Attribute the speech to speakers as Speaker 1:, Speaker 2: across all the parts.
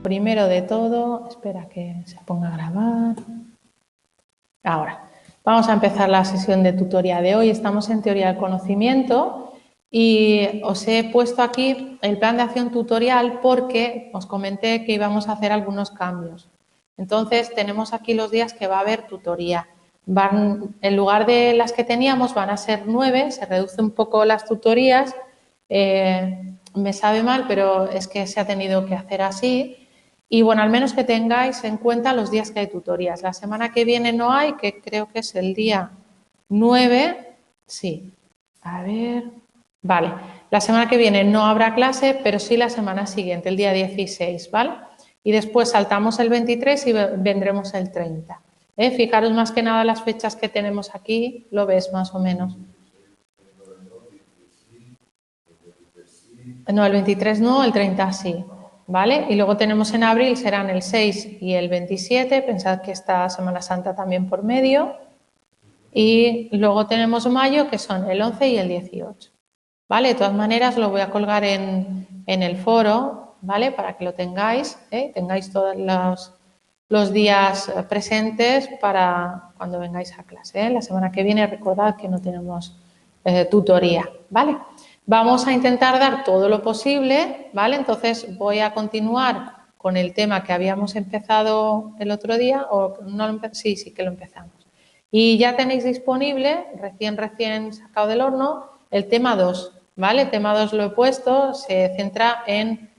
Speaker 1: Primero de todo, espera que se ponga a grabar. Ahora, vamos a empezar la sesión de tutoría de hoy. Estamos en teoría del conocimiento y os he puesto aquí el plan de acción tutorial porque os comenté que íbamos a hacer algunos cambios. Entonces, tenemos aquí los días que va a haber tutoría. En lugar de las que teníamos, van a ser 9, se reduce un poco las tutorías. Me sabe mal, pero es que se ha tenido que hacer así. Y bueno, al menos que tengáis en cuenta los días que hay tutorías. La semana que viene no hay, que creo que es el día 9. Sí, a ver. Vale, la semana que viene no habrá clase, pero sí la semana siguiente, el día 16, ¿vale? Y después saltamos el 23 y vendremos el 30. Fijaros más que nada las fechas que tenemos aquí, lo ves más o menos. No, el 23 no, el 30 sí. ¿Vale? Y luego tenemos en abril, serán el 6 y el 27, pensad que está Semana Santa también por medio. Y luego tenemos mayo, que son el 11 y el 18. ¿Vale? De todas maneras, lo voy a colgar en el foro, ¿vale? Para que lo tengáis, tengáis todos los días presentes para cuando vengáis a clase. La semana que viene, recordad que no tenemos tutoría, ¿vale? Vamos a intentar dar todo lo posible, ¿vale? Entonces voy a continuar con el tema que habíamos empezado el otro día, o no, sí que lo empezamos. Y ya tenéis disponible, recién sacado del horno, el tema 2, ¿vale? El tema 2 lo he puesto, se centra en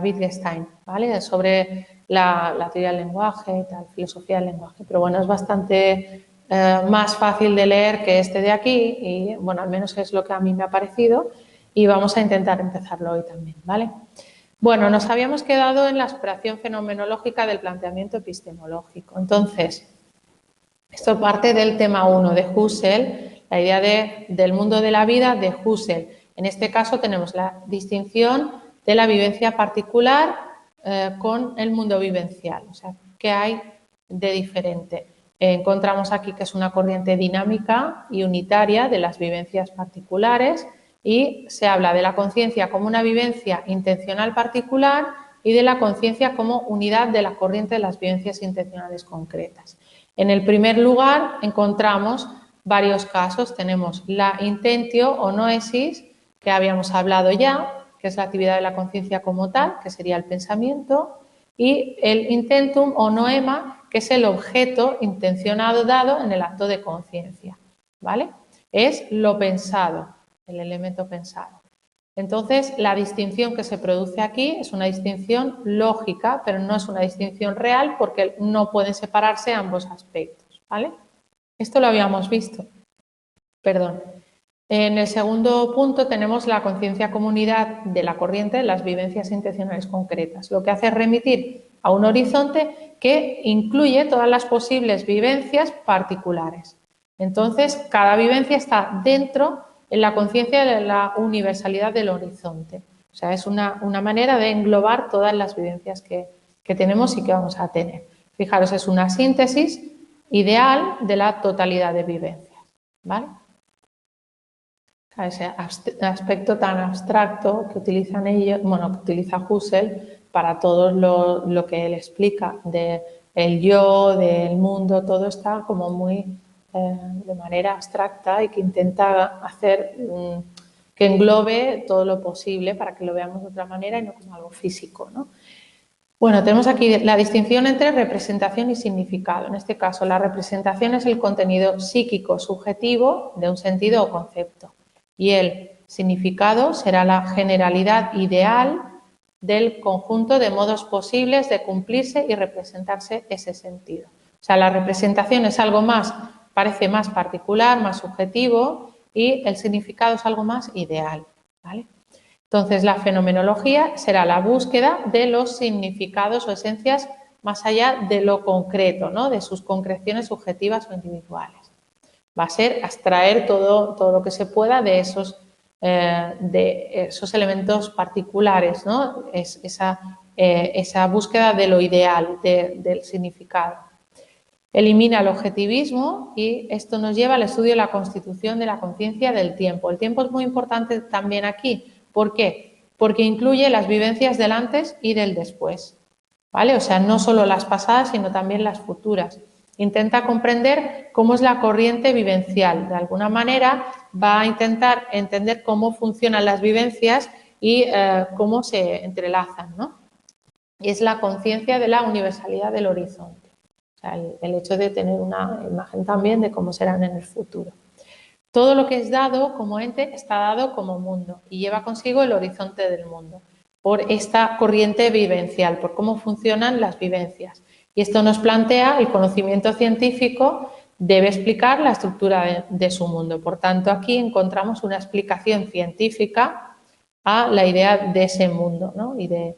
Speaker 1: Wittgenstein, ¿vale? Sobre la teoría del lenguaje y tal, filosofía del lenguaje. Pero bueno, es bastante más fácil de leer que este de aquí y, bueno, al menos es lo que a mí me ha parecido y vamos a intentar empezarlo hoy también, ¿vale? Bueno, nos habíamos quedado en la exploración fenomenológica del planteamiento epistemológico. Entonces, esto parte del tema 1 de Husserl, la idea del mundo de la vida de Husserl. En este caso tenemos la distinción de la vivencia particular con el mundo vivencial. O sea, ¿qué hay de diferente? Encontramos aquí que es una corriente dinámica y unitaria de las vivencias particulares y se habla de la conciencia como una vivencia intencional particular y de la conciencia como unidad de la corriente de las vivencias intencionales concretas. En el primer lugar encontramos varios casos. Tenemos la intentio o noesis, que habíamos hablado ya, que es la actividad de la conciencia como tal, que sería el pensamiento, y el intentum o noema, que es el objeto intencionado dado en el acto de conciencia, ¿vale? Es lo pensado, el elemento pensado. Entonces, la distinción que se produce aquí es una distinción lógica, pero no es una distinción real porque no pueden separarse ambos aspectos, ¿vale? Esto lo habíamos visto. Perdón. En el segundo punto tenemos la conciencia comunidad de la corriente de las vivencias intencionales concretas, lo que hace es remitir a un horizonte que incluye todas las posibles vivencias particulares. Entonces, cada vivencia está dentro en la conciencia de la universalidad del horizonte. O sea, es una manera de englobar todas las vivencias que tenemos y que vamos a tener. Fijaros, es una síntesis ideal de la totalidad de vivencias, ¿vale? Ese aspecto tan abstracto que utilizan ellos, bueno, que utiliza Husserl para todo lo que él explica del yo, del mundo, todo está como muy de manera abstracta y que intenta hacer que englobe todo lo posible para que lo veamos de otra manera y no como algo físico, ¿no? Bueno, tenemos aquí la distinción entre representación y significado. En este caso, la representación es el contenido psíquico subjetivo de un sentido o concepto y el significado será la generalidad ideal del conjunto de modos posibles de cumplirse y representarse ese sentido. O sea, la representación es algo más, parece más particular, más subjetivo y el significado es algo más ideal, ¿vale? Entonces, la fenomenología será la búsqueda de los significados o esencias más allá de lo concreto, ¿no? De sus concreciones subjetivas o individuales. Va a ser extraer todo lo que se pueda de esos elementos particulares, ¿no? Esa búsqueda de lo ideal, del significado. Elimina el objetivismo y esto nos lleva al estudio de la constitución de la conciencia del tiempo. El tiempo es muy importante también aquí. ¿Por qué? porque incluye las vivencias del antes y del después, ¿vale? O sea, no solo las pasadas, sino también las futuras. Intenta comprender cómo es la corriente vivencial. De alguna manera va a intentar entender cómo funcionan las vivencias y cómo se entrelazan, ¿no? Y es la conciencia de la universalidad del horizonte. O sea, el hecho de tener una imagen también de cómo serán en el futuro. Todo lo que es dado como ente está dado como mundo y lleva consigo el horizonte del mundo por esta corriente vivencial, por cómo funcionan las vivencias. Y esto nos plantea el conocimiento científico debe explicar la estructura de su mundo. Por tanto, aquí encontramos una explicación científica a la idea de ese mundo, ¿no? Y de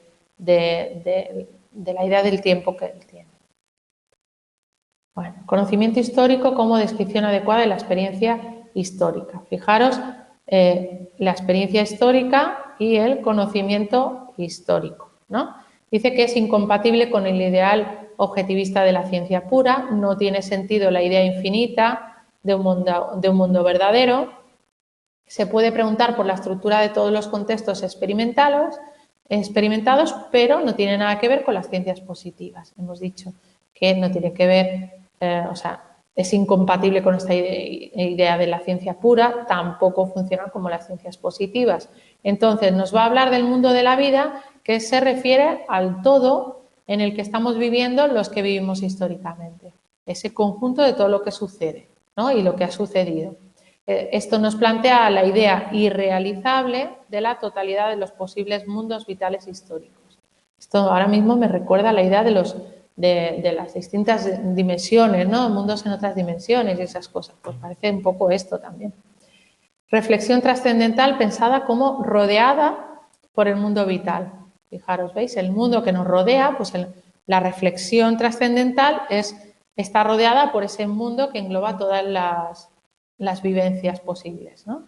Speaker 1: la idea del tiempo que él tiene. Bueno, conocimiento histórico como descripción adecuada de la experiencia histórica. Fijaros, la experiencia histórica y el conocimiento histórico, ¿no? Dice que es incompatible con el ideal objetivista de la ciencia pura, no tiene sentido la idea infinita de un mundo verdadero. Se puede preguntar por la estructura de todos los contextos experimentados, pero no tiene nada que ver con las ciencias positivas. Hemos dicho que no tiene que ver, o sea, es incompatible con esta idea de la ciencia pura, tampoco funciona como las ciencias positivas. Entonces, nos va a hablar del mundo de la vida que se refiere al todo en el que estamos viviendo los que vivimos históricamente. Ese conjunto de todo lo que sucede, ¿no? Y lo que ha sucedido. Esto nos plantea la idea irrealizable de la totalidad de los posibles mundos vitales históricos. Esto ahora mismo me recuerda a la idea de las distintas dimensiones, ¿no? Mundos en otras dimensiones y esas cosas. Pues parece un poco esto también. Reflexión trascendental pensada como rodeada por el mundo vital. Fijaros, ¿veis? El mundo que nos rodea, pues la reflexión trascendental está rodeada por ese mundo que engloba todas las vivencias posibles, ¿no?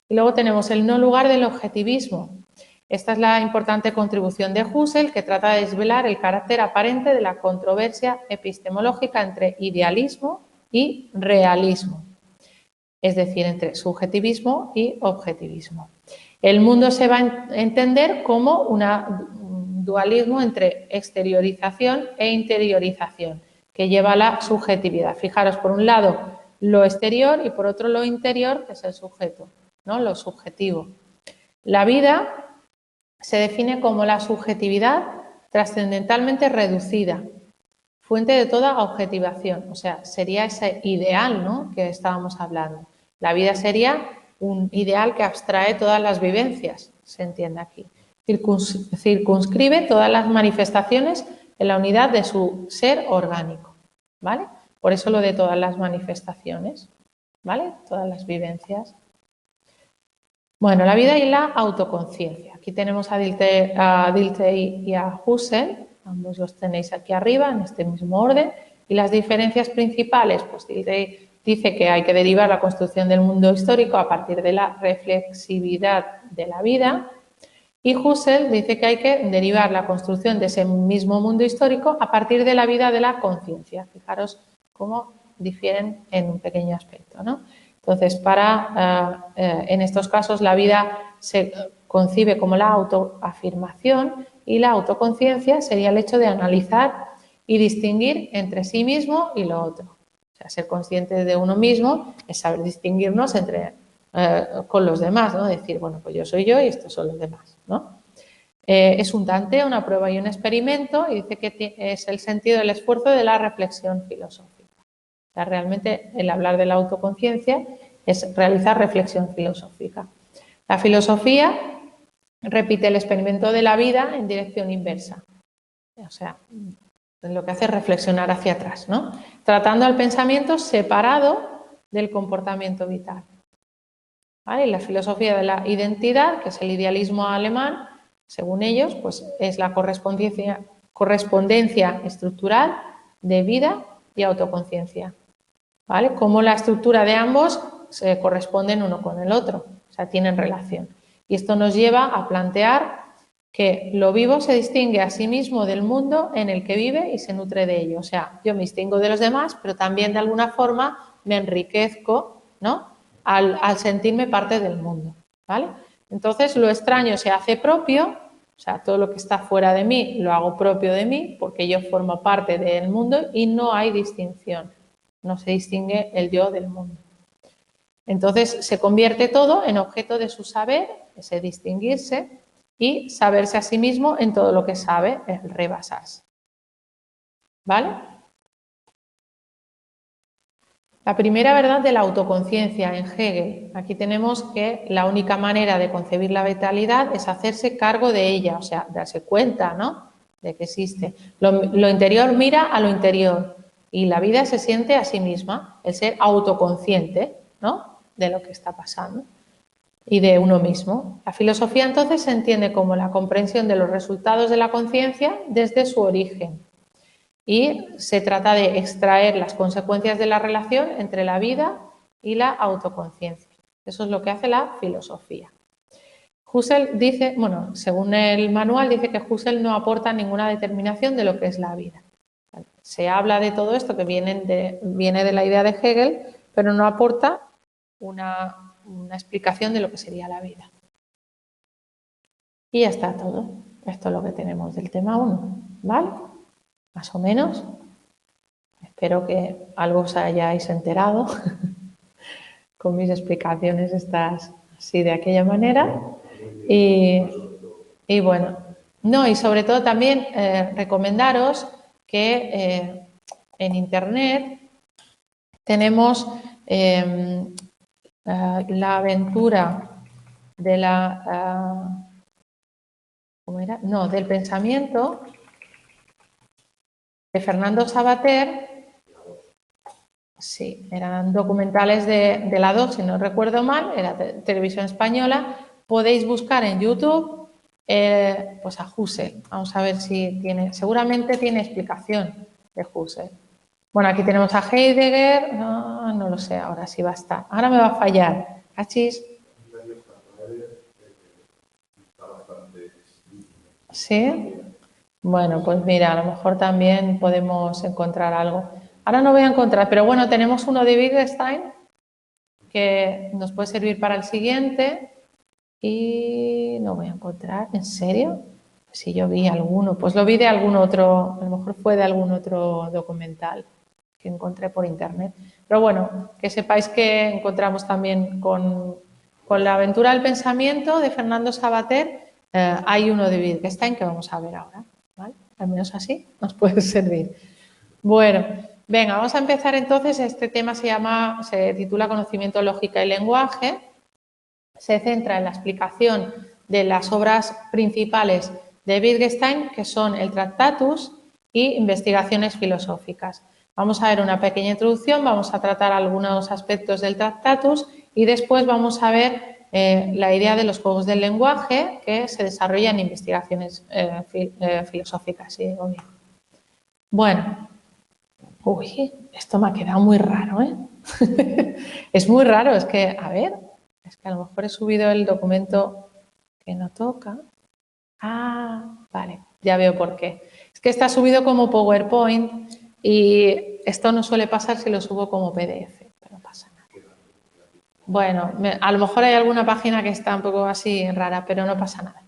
Speaker 1: Y luego tenemos el no lugar del objetivismo. Esta es la importante contribución de Husserl, que trata de desvelar el carácter aparente de la controversia epistemológica entre idealismo y realismo, es decir, entre subjetivismo y objetivismo. El mundo se va a entender como un dualismo entre exteriorización e interiorización, que lleva a la subjetividad. Fijaros, por un lado, lo exterior y por otro lo interior, que es el sujeto, ¿no? Lo subjetivo. La vida se define como la subjetividad trascendentalmente reducida, fuente de toda objetivación, o sea, sería ese ideal, ¿no?, que estábamos hablando. La vida sería un ideal que abstrae todas las vivencias, se entiende aquí. Circunscribe todas las manifestaciones en la unidad de su ser orgánico, ¿vale? Por eso lo de todas las manifestaciones, ¿vale? Todas las vivencias. Bueno, la vida y la autoconciencia. Aquí tenemos a Dilthey y a Husserl, ambos los tenéis aquí arriba en este mismo orden. Y las diferencias principales, pues Dilthey dice que hay que derivar la construcción del mundo histórico a partir de la reflexividad de la vida. Y Husserl dice que hay que derivar la construcción de ese mismo mundo histórico a partir de la vida de la conciencia. Fijaros cómo difieren en un pequeño aspecto, ¿no? Entonces, en estos casos la vida se concibe como la autoafirmación y la autoconciencia sería el hecho de analizar y distinguir entre sí mismo y lo otro. O sea, ser consciente de uno mismo es saber distinguirnos con los demás, ¿no? Decir, bueno, pues yo soy yo y estos son los demás, ¿no? Es un tanteo, una prueba y un experimento y dice que es el sentido del esfuerzo de la reflexión filosófica. O sea, realmente el hablar de la autoconciencia es realizar reflexión filosófica. La filosofía repite el experimento de la vida en dirección inversa. O sea, lo que hace es reflexionar hacia atrás, ¿no? Tratando al pensamiento separado del comportamiento vital. ¿Vale? Y la filosofía de la identidad, que es el idealismo alemán, según ellos, pues es la correspondencia estructural de vida y autoconciencia. ¿Vale? Cómo la estructura de ambos se corresponden uno con el otro, o sea, tienen relación. Y esto nos lleva a plantear que lo vivo se distingue a sí mismo del mundo en el que vive y se nutre de ello. O sea, yo me distingo de los demás, pero también de alguna forma me enriquezco, ¿no?, al sentirme parte del mundo, ¿vale? Entonces, lo extraño se hace propio, o sea, todo lo que está fuera de mí lo hago propio de mí, porque yo formo parte del mundo y no hay distinción. No se distingue el yo del mundo. Entonces, se convierte todo en objeto de su saber, ese distinguirse, y saberse a sí mismo en todo lo que sabe, el rebasarse. ¿Vale? La primera verdad de la autoconciencia en Hegel. Aquí tenemos que la única manera de concebir la vitalidad es hacerse cargo de ella, o sea, darse cuenta, ¿no?, de que existe. Lo interior mira a lo interior y la vida se siente a sí misma, el ser autoconsciente, ¿no?, de lo que está pasando y de uno mismo. La filosofía entonces se entiende como la comprensión de los resultados de la conciencia desde su origen. Y se trata de extraer las consecuencias de la relación entre la vida y la autoconciencia. Eso es lo que hace la filosofía. Husserl dice, bueno, según el manual, dice que Husserl no aporta ninguna determinación de lo que es la vida. Se habla de todo esto que viene de la idea de Hegel, pero no aporta una explicación de lo que sería la vida. Y ya está todo. Esto es lo que tenemos del tema 1, ¿vale? Más o menos. Espero que algo os hayáis enterado con mis explicaciones estas así de aquella manera. Y bueno, no, y sobre todo también recomendaros que en Internet tenemos la aventura de la... ¿cómo era? No, del pensamiento de Fernando Savater. Sí, eran documentales de la 2, si no recuerdo mal, era televisión española. Podéis buscar en YouTube pues a Husserl. Vamos a ver si tiene, seguramente tiene explicación de Husserl. Bueno, aquí tenemos a Heidegger, no lo sé, ahora sí va a estar. Ahora me va a fallar. ¿Cachis? ¿Sí? Bueno, pues mira, a lo mejor también podemos encontrar algo. Ahora no voy a encontrar, pero bueno, tenemos uno de Wittgenstein que nos puede servir para el siguiente y no voy a encontrar. ¿En serio? Si yo vi alguno, pues lo vi de algún otro, a lo mejor fue de algún otro documental que encontré por internet. Pero bueno, que sepáis que encontramos también con la aventura del pensamiento de Fernando Savater, hay uno de Wittgenstein que vamos a ver ahora, ¿vale? Al menos así nos puede servir. Bueno, venga, vamos a empezar entonces. Este tema se titula Conocimiento, Lógica y Lenguaje. Se centra en la explicación de las obras principales de Wittgenstein, que son el Tractatus y Investigaciones filosóficas. Vamos a ver una pequeña introducción, vamos a tratar algunos aspectos del Tractatus y después vamos a ver la idea de los juegos del lenguaje que se desarrolla en investigaciones filosóficas. ¿Sí? Bueno, uy, esto me ha quedado muy raro, ¿eh? Es muy raro, es que, a ver, es que a lo mejor he subido el documento que no toca. Ah, vale, ya veo por qué. Es que está subido como PowerPoint y esto no suele pasar si lo subo como PDF, pero no pasa nada. Bueno, a lo mejor hay alguna página que está un poco así rara, pero no pasa nada.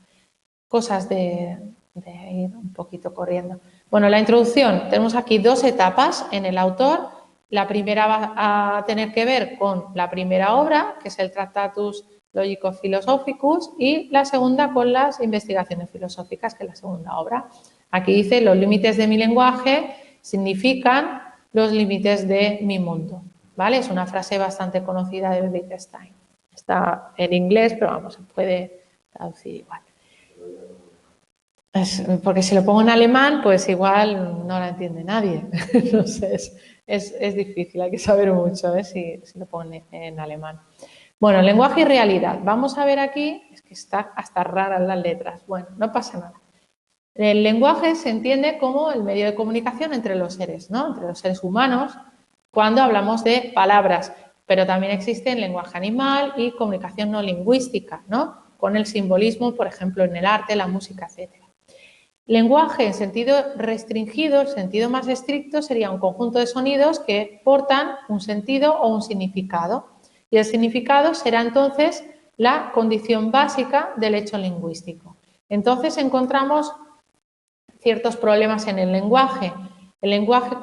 Speaker 1: Cosas de ir un poquito corriendo. Bueno, la introducción. Tenemos aquí 2 etapas en el autor. La primera va a tener que ver con la primera obra, que es el Tractatus Logico-Philosophicus, y la segunda con las investigaciones filosóficas, que es la segunda obra. Aquí dice: los límites de mi lenguaje significan los límites de mi mundo. ¿Vale? Es una frase bastante conocida de Wittgenstein. Está en inglés, pero vamos, se puede traducir igual. Porque si lo pongo en alemán, pues igual no la entiende nadie. No sé, es difícil, hay que saber mucho si lo pongo en alemán. Bueno, lenguaje y realidad. Vamos a ver aquí, es que está hasta raras las letras. Bueno, no pasa nada. El lenguaje se entiende como el medio de comunicación entre los seres, ¿no? Entre los seres humanos, cuando hablamos de palabras. Pero también existe el lenguaje animal y comunicación no lingüística, ¿no? Con el simbolismo, por ejemplo, en el arte, la música, etc. Lenguaje en sentido restringido, el sentido más estricto, sería un conjunto de sonidos que portan un sentido o un significado. Y el significado será entonces la condición básica del hecho lingüístico. Entonces encontramos ciertos problemas en el lenguaje. El lenguaje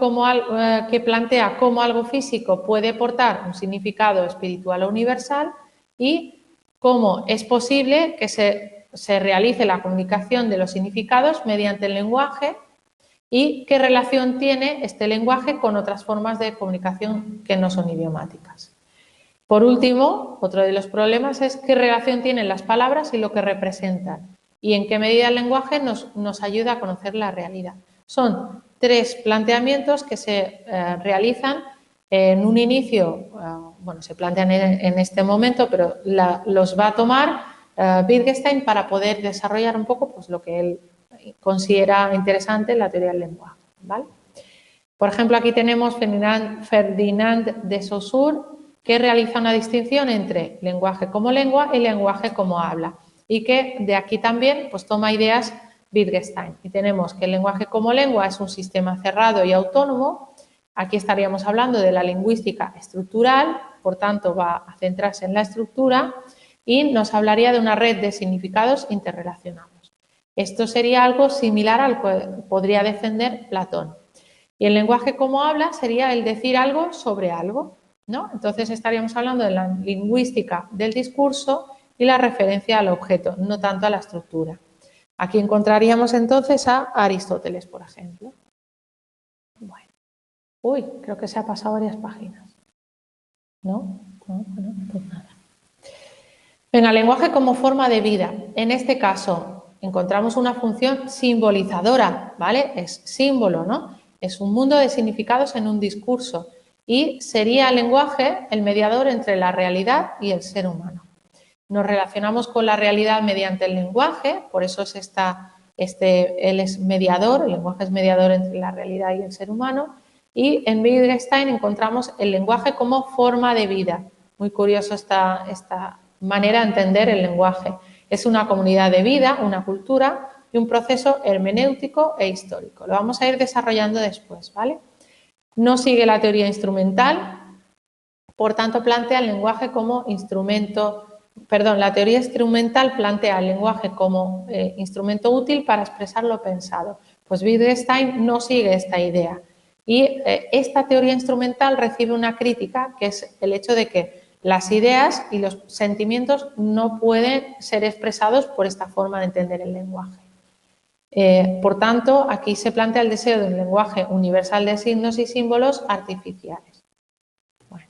Speaker 1: que plantea cómo algo físico puede portar un significado espiritual o universal y cómo es posible que se realice la comunicación de los significados mediante el lenguaje y qué relación tiene este lenguaje con otras formas de comunicación que no son idiomáticas. Por último, otro de los problemas es qué relación tienen las palabras y lo que representan y en qué medida el lenguaje nos ayuda a conocer la realidad. Son tres planteamientos que se realizan en un inicio, bueno, se plantean en este momento, pero los va a tomar Wittgenstein para poder desarrollar un poco pues, lo que él considera interesante en la teoría del lenguaje, ¿vale? Por ejemplo, aquí tenemos Ferdinand de Saussure, que realiza una distinción entre lenguaje como lengua y lenguaje como habla, y que de aquí también pues, toma ideas Wittgenstein. Y tenemos que el lenguaje como lengua es un sistema cerrado y autónomo. Aquí estaríamos hablando de la lingüística estructural, por tanto va a centrarse en la estructura y nos hablaría de una red de significados interrelacionados. Esto sería algo similar al que podría defender Platón. Y el lenguaje como habla sería el decir algo sobre algo, ¿no? Entonces estaríamos hablando de la lingüística del discurso y la referencia al objeto, no tanto a la estructura. Aquí encontraríamos entonces a Aristóteles, por ejemplo. Bueno. Uy, creo que se ha pasado varias páginas. ¿No? No, bueno, pues nada. Venga, lenguaje como forma de vida. En este caso encontramos una función simbolizadora, ¿vale? Es símbolo, ¿no? Es un mundo de significados en un discurso y sería el lenguaje el mediador entre la realidad y el ser humano. Nos relacionamos con la realidad mediante el lenguaje, por eso es él es mediador, el lenguaje es mediador entre la realidad y el ser humano, y en Wittgenstein encontramos el lenguaje como forma de vida. Muy curioso esta manera de entender el lenguaje. Es una comunidad de vida, una cultura y un proceso hermenéutico e histórico. Lo vamos a ir desarrollando después, ¿vale? No sigue la teoría instrumental, por tanto plantea el lenguaje como instrumento. La teoría instrumental plantea el lenguaje como instrumento útil para expresar lo pensado. Pues Wittgenstein no sigue esta idea. Y esta teoría instrumental recibe una crítica, que es el hecho de que las ideas y los sentimientos no pueden ser expresados por esta forma de entender el lenguaje. Por tanto, aquí se plantea el deseo de un lenguaje universal de signos y símbolos artificiales. Bueno.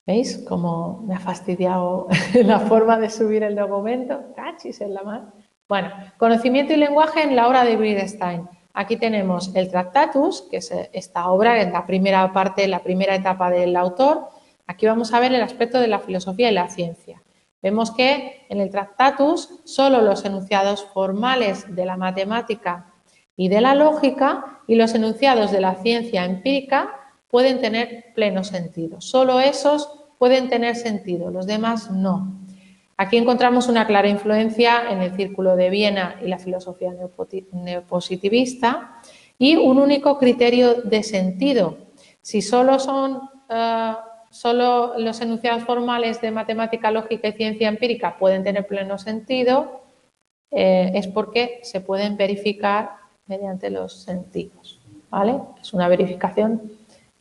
Speaker 1: ¿Veis cómo me ha fastidiado la forma de subir el documento? ¡Cachis en la mano! Bueno, conocimiento y lenguaje en la obra de Wittgenstein. Aquí tenemos el Tractatus, que es esta obra, en la primera parte, la primera etapa del autor. Aquí vamos a ver el aspecto de la filosofía y la ciencia. Vemos que en el Tractatus solo los enunciados formales de la matemática y de la lógica y los enunciados de la ciencia empírica pueden tener pleno sentido. Solo esos pueden tener sentido, los demás no. Aquí encontramos una clara influencia en el Círculo de Viena y la filosofía neopositivista y un único criterio de sentido. Si solo los enunciados formales de matemática, lógica y ciencia empírica pueden tener pleno sentido, es porque se pueden verificar mediante los sentidos, ¿vale? Es una verificación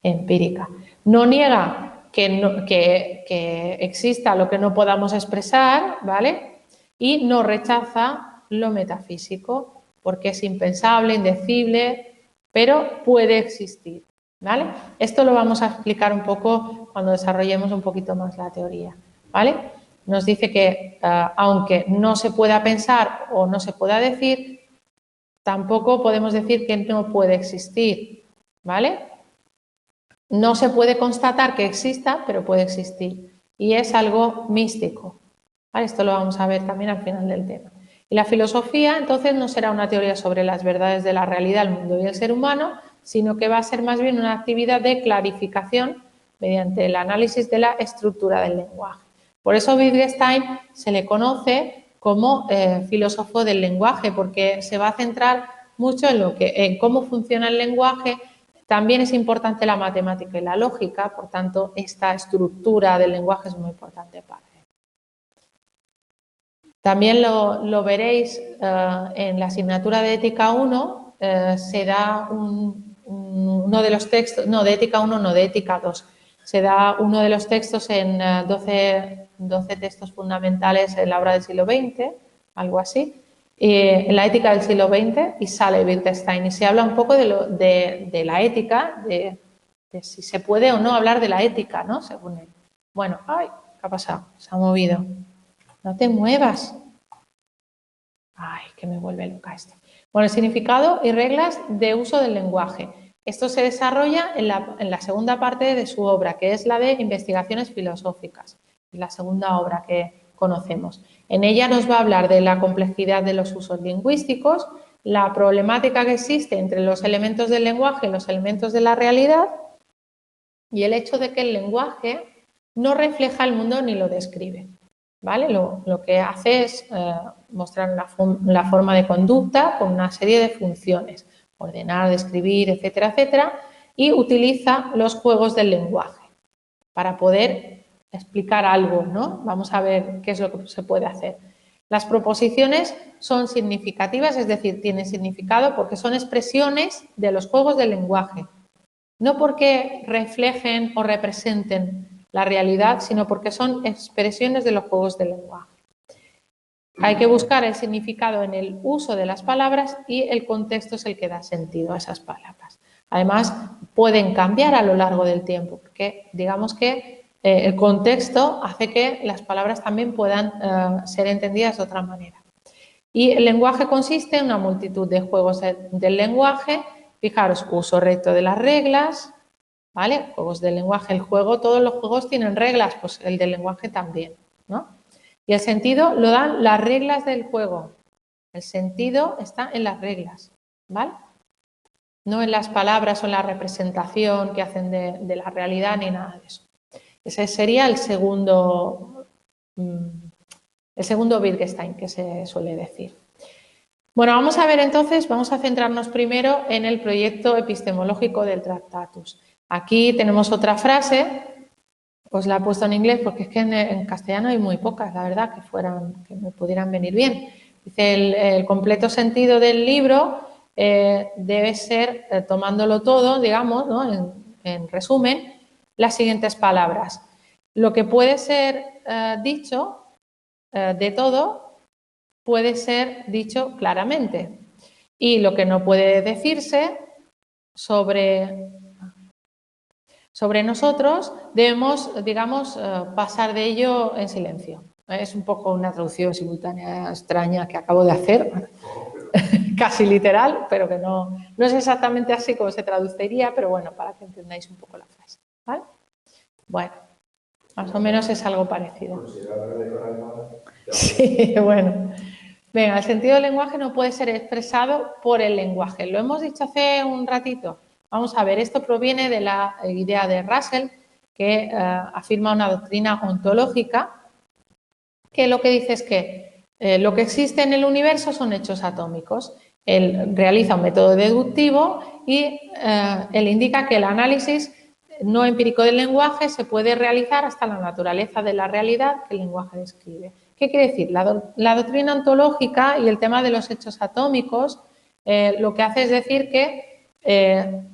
Speaker 1: empírica. No niega que exista lo que no podamos expresar, ¿vale? Y no rechaza lo metafísico, porque es impensable, indecible, pero puede existir, ¿vale? Esto lo vamos a explicar un poco cuando desarrollemos un poquito más la teoría, ¿vale? Nos dice que aunque no se pueda pensar o no se pueda decir, tampoco podemos decir que no puede existir, ¿vale? No se puede constatar que exista, pero puede existir. Y es algo místico. ¿Vale? Esto lo vamos a ver también al final del tema. Y la filosofía, entonces, no será una teoría sobre las verdades de la realidad, el mundo y el ser humano, sino que va a ser más bien una actividad de clarificación mediante el análisis de la estructura del lenguaje. Por eso Wittgenstein se le conoce como filósofo del lenguaje, porque se va a centrar mucho en cómo funciona el lenguaje, También es importante la matemática y la lógica, por tanto, esta estructura del lenguaje es muy importante para él. También lo veréis en la asignatura de Ética 1, se da uno de los textos, no, de Ética 1, no, de Ética 2. Se da uno de los textos en 12 textos fundamentales en la obra del siglo XX, algo así, en la ética del siglo XX, y sale Wittgenstein. Y se habla un poco de la ética, de si se puede o no hablar de la ética, ¿no? Según él. Bueno, ay, ¿qué ha pasado? Se ha movido. No te muevas. Ay, que me vuelve loca este. Bueno, el significado y reglas de uso del lenguaje. Esto se desarrolla en la segunda parte de su obra, que es la de Investigaciones filosóficas, la segunda obra que conocemos. En ella nos va a hablar de la complejidad de los usos lingüísticos, la problemática que existe entre los elementos del lenguaje y los elementos de la realidad y el hecho de que el lenguaje no refleja el mundo ni lo describe. ¿Vale? Lo que hace es mostrar la forma de conducta con una serie de funciones, ordenar, describir, etcétera, etcétera, y utiliza los juegos del lenguaje para poder explicar algo, ¿no? Vamos a ver qué es lo que se puede hacer. Las proposiciones son significativas, es decir, tienen significado porque son expresiones de los juegos del lenguaje, no porque reflejen o representen la realidad, sino porque son expresiones de los juegos del lenguaje. Hay que buscar el significado en el uso de las palabras y el contexto es el que da sentido a esas palabras. Además, pueden cambiar a lo largo del tiempo, porque digamos que el contexto hace que las palabras también puedan ser entendidas de otra manera. Y el lenguaje consiste en una multitud de juegos del lenguaje. Fijaros, uso recto de las reglas, ¿vale? Juegos del lenguaje, el juego, todos los juegos tienen reglas, pues el del lenguaje también, ¿no? Y el sentido lo dan las reglas del juego. El sentido está en las reglas, ¿vale? No en las palabras o en la representación que hacen de la realidad ni nada de eso. Ese sería el segundo Wittgenstein que se suele decir. Bueno, vamos a ver entonces, vamos a centrarnos primero en el proyecto epistemológico del Tractatus. Aquí tenemos otra frase, pues la he puesto en inglés porque es que en castellano hay muy pocas, la verdad, que me pudieran venir bien. Dice, el completo sentido del libro debe ser, tomándolo todo, digamos, ¿no? En resumen, las siguientes palabras. Lo que puede ser dicho de todo puede ser dicho claramente y lo que no puede decirse sobre nosotros debemos, digamos, pasar de ello en silencio. Es un poco una traducción simultánea extraña que acabo de hacer, casi literal, pero que no es exactamente así como se traduciría, pero bueno, para que entendáis un poco la frase, ¿vale? Bueno, más o menos es algo parecido. Sí, bueno. Venga, el sentido del lenguaje no puede ser expresado por el lenguaje. Lo hemos dicho hace un ratito. Vamos a ver, esto proviene de la idea de Russell, que afirma una doctrina ontológica, que lo que dice es que lo que existe en el universo son hechos atómicos. Él realiza un método deductivo y él indica que el análisis no empírico del lenguaje se puede realizar hasta la naturaleza de la realidad que el lenguaje describe. ¿Qué quiere decir? La doctrina ontológica y el tema de los hechos atómicos lo que hace es decir que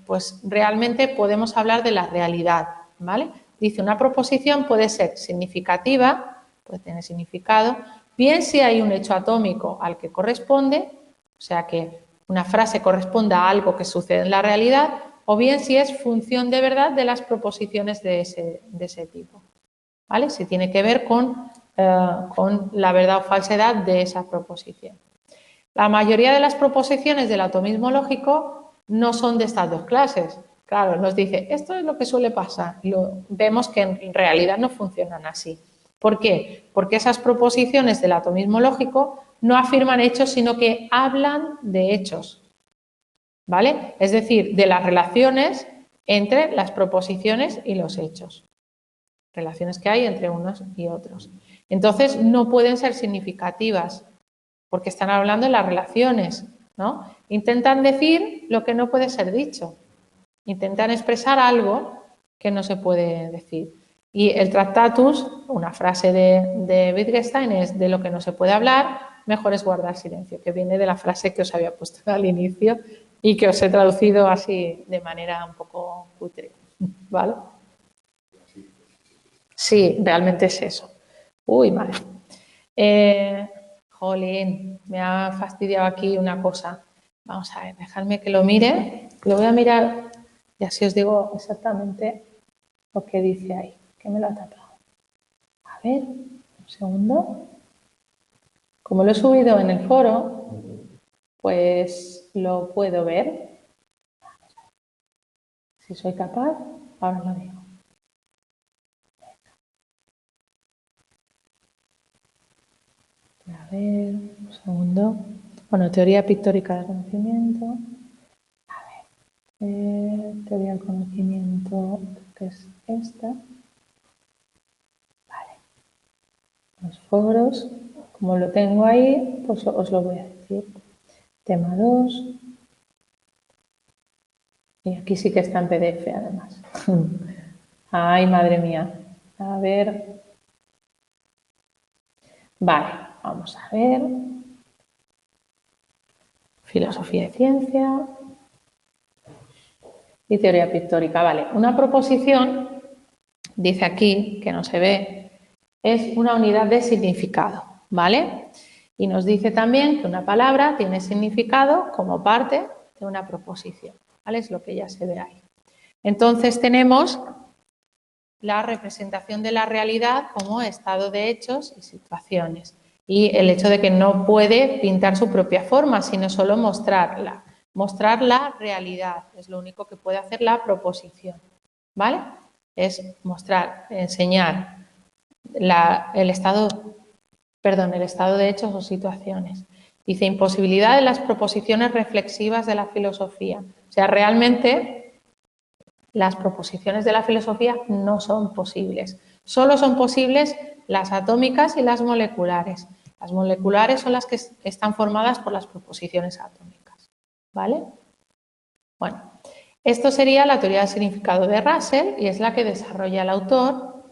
Speaker 1: pues realmente podemos hablar de la realidad, ¿vale? Dice, una proposición puede ser significativa, puede tener significado, bien si hay un hecho atómico al que corresponde, o sea que una frase corresponda a algo que sucede en la realidad, o bien si es función de verdad de las proposiciones de ese tipo, ¿vale? Si tiene que ver con la verdad o falsedad de esa proposición. La mayoría de las proposiciones del atomismo lógico no son de estas dos clases. Claro, nos dice, esto es lo que suele pasar. Y vemos que en realidad no funcionan así. ¿Por qué? Porque esas proposiciones del atomismo lógico no afirman hechos, sino que hablan de hechos, ¿vale? Es decir, de las relaciones entre las proposiciones y los hechos. Relaciones que hay entre unos y otros. Entonces, no pueden ser significativas, porque están hablando de las relaciones, ¿no? Intentan decir lo que no puede ser dicho. Intentan expresar algo que no se puede decir. Y el Tractatus, una frase de Wittgenstein, es: de lo que no se puede hablar, mejor es guardar silencio, que viene de la frase que os había puesto al inicio y que os he traducido así de manera un poco cutre, ¿vale? Sí, realmente es eso. Uy, vale. Jolín, me ha fastidiado aquí una cosa. Vamos a ver, dejadme que lo mire. Lo voy a mirar y así os digo exactamente lo que dice ahí, que me lo ha tapado. A ver, un segundo. Como lo he subido en el foro, pues lo puedo ver. Si soy capaz, ahora lo digo. A ver, un segundo. Bueno, teoría pictórica del conocimiento. A ver, teoría del conocimiento, que es esta. Vale. Los foros, como lo tengo ahí, pues os lo voy a decir. Tema 2. Y aquí sí que está en PDF, además. Ay, madre mía. A ver. Vale, vamos a ver. Filosofía y ciencia. Y teoría pictórica. Vale, una proposición, dice aquí, que no se ve, es una unidad de significado, ¿vale? Y nos dice también que una palabra tiene significado como parte de una proposición, ¿vale? Es lo que ya se ve ahí. Entonces tenemos la representación de la realidad como estado de hechos y situaciones. Y el hecho de que no puede pintar su propia forma, sino solo mostrarla. Mostrar la realidad es lo único que puede hacer la proposición, ¿vale? Es mostrar, enseñar el estado de hechos o situaciones. Dice: imposibilidad de las proposiciones reflexivas de la filosofía. O sea, realmente las proposiciones de la filosofía no son posibles. Solo son posibles las atómicas y las moleculares. Las moleculares son las que están formadas por las proposiciones atómicas, ¿vale? Bueno, esto sería la teoría del significado de Russell y es la que desarrolla el autor,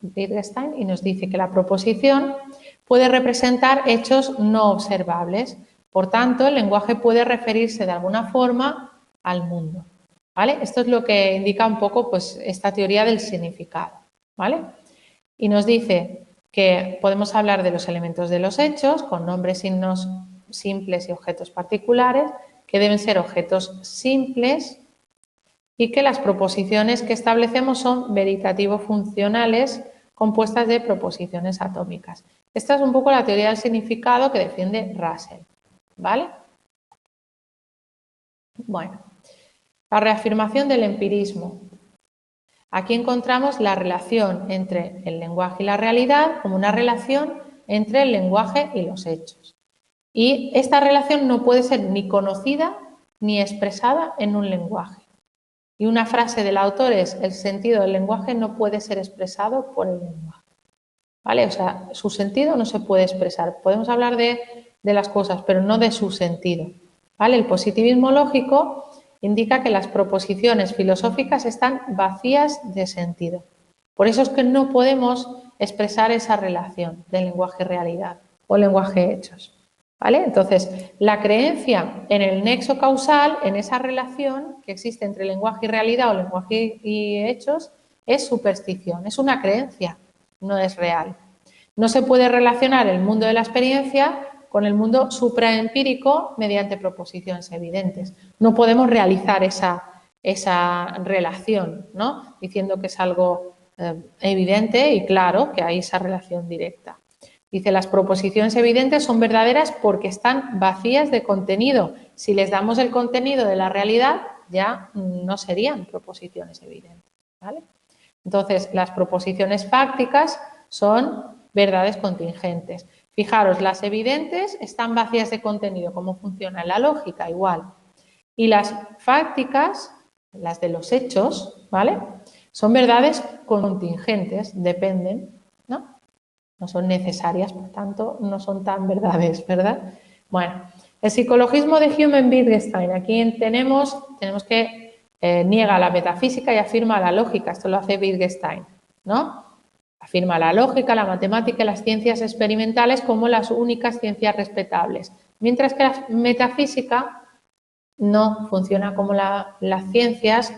Speaker 1: Wittgenstein, y nos dice que la proposición puede representar hechos no observables. Por tanto, el lenguaje puede referirse de alguna forma al mundo, ¿vale? Esto es lo que indica un poco, pues, esta teoría del significado, ¿vale? Y nos dice que podemos hablar de los elementos de los hechos con nombres, signos simples y objetos particulares, que deben ser objetos simples, y que las proposiciones que establecemos son veritativo-funcionales compuestas de proposiciones atómicas. Esta es un poco la teoría del significado que defiende Russell, ¿vale? Bueno, la reafirmación del empirismo. Aquí encontramos la relación entre el lenguaje y la realidad como una relación entre el lenguaje y los hechos. Y esta relación no puede ser ni conocida ni expresada en un lenguaje. Y una frase del autor es: el sentido del lenguaje no puede ser expresado por el lenguaje, ¿vale? O sea, su sentido no se puede expresar. Podemos hablar de las cosas, pero no de su sentido, ¿vale? El positivismo lógico indica que las proposiciones filosóficas están vacías de sentido. Por eso es que no podemos expresar esa relación de lenguaje-realidad o lenguaje-hechos, ¿vale? Entonces, la creencia en el nexo causal, en esa relación que existe entre lenguaje y realidad o lenguaje y hechos, es superstición, es una creencia, no es real. No se puede relacionar el mundo de la experiencia con el mundo supraempírico mediante proposiciones evidentes. No podemos realizar esa relación, ¿no? Diciendo que es algo evidente y claro que hay esa relación directa. Dice: las proposiciones evidentes son verdaderas porque están vacías de contenido. Si les damos el contenido de la realidad, ya no serían proposiciones evidentes, ¿vale? Entonces, las proposiciones fácticas son verdades contingentes. Fijaros, las evidentes están vacías de contenido. ¿Cómo funciona la lógica? Igual. Y las fácticas, las de los hechos, ¿vale? Son verdades contingentes, dependen, ¿no? No son necesarias, por tanto, no son tan verdades, ¿verdad? Bueno, el psicologismo de Hume en Wittgenstein. Aquí tenemos que niega la metafísica y afirma la lógica. Esto lo hace Wittgenstein, ¿no? Afirma la lógica, la matemática y las ciencias experimentales como las únicas ciencias respetables, mientras que la metafísica no funciona como las ciencias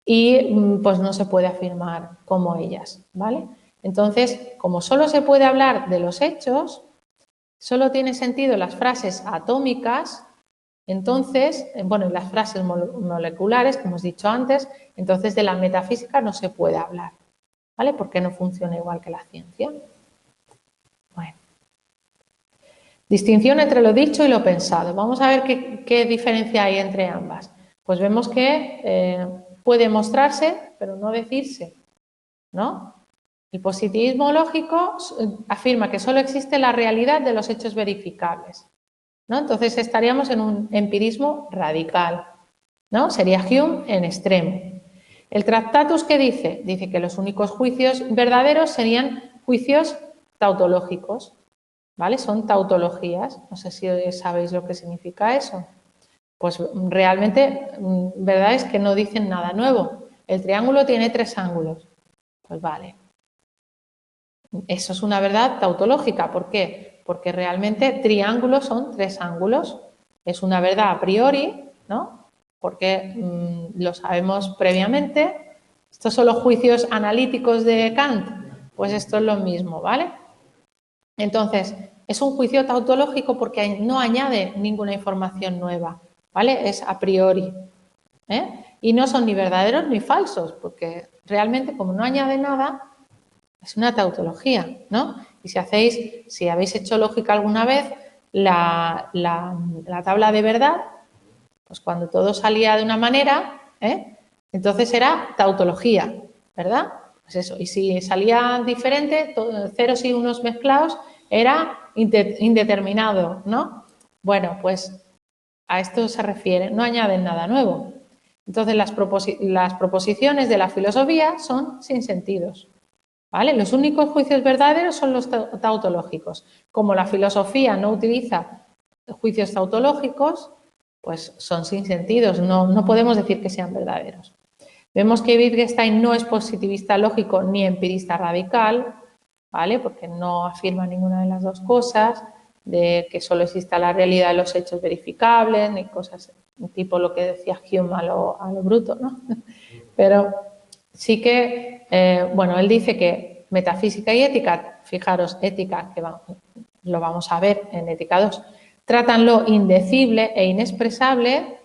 Speaker 1: y pues no se puede afirmar como ellas, ¿vale? Entonces, como solo se puede hablar de los hechos, solo tiene sentido las frases atómicas, entonces, bueno, las frases moleculares, que hemos dicho antes, entonces de la metafísica no se puede hablar, ¿vale? Porque no funciona igual que la ciencia. Bueno. Distinción entre lo dicho y lo pensado. Vamos a ver qué diferencia hay entre ambas. Pues vemos que puede mostrarse, pero no decirse, ¿no? El positivismo lógico afirma que solo existe la realidad de los hechos verificables, ¿no? Entonces estaríamos en un empirismo radical, ¿no? Sería Hume en extremo. El Tractatus, ¿qué dice? Dice que los únicos juicios verdaderos serían juicios tautológicos, ¿vale? Son tautologías. No sé si sabéis lo que significa eso. Pues realmente, verdad es que no dicen nada nuevo. El triángulo tiene 3 ángulos. Pues vale. Eso es una verdad tautológica. ¿Por qué? Porque realmente triángulos son 3 ángulos. Es una verdad a priori, ¿no? Porque lo sabemos previamente. Estos son los juicios analíticos de Kant. Pues esto es lo mismo, ¿vale? Entonces, es un juicio tautológico porque no añade ninguna información nueva, ¿vale? Es a priori, ¿eh? Y no son ni verdaderos ni falsos, porque realmente como no añade nada, es una tautología, ¿no? Y si habéis hecho lógica alguna vez, la tabla de verdad, pues cuando todo salía de una manera, entonces era tautología, ¿verdad? Pues eso, y si salía diferente, ceros y unos mezclados, era indeterminado, ¿no? Bueno, pues a esto se refiere, no añaden nada nuevo. Entonces, las proposiciones de la filosofía son sin sentidos, ¿vale? Los únicos juicios verdaderos son los tautológicos. Como la filosofía no utiliza juicios tautológicos, pues son sin sentidos, no podemos decir que sean verdaderos. Vemos que Wittgenstein no es positivista lógico ni empirista radical, ¿vale? Porque no afirma ninguna de las dos cosas, de que solo exista la realidad de los hechos verificables, ni cosas tipo lo que decía Hume a lo bruto, ¿no? Pero sí que, bueno, él dice que metafísica y ética, fijaros, ética, que lo vamos a ver en Ética 2, tratan lo indecible e inexpresable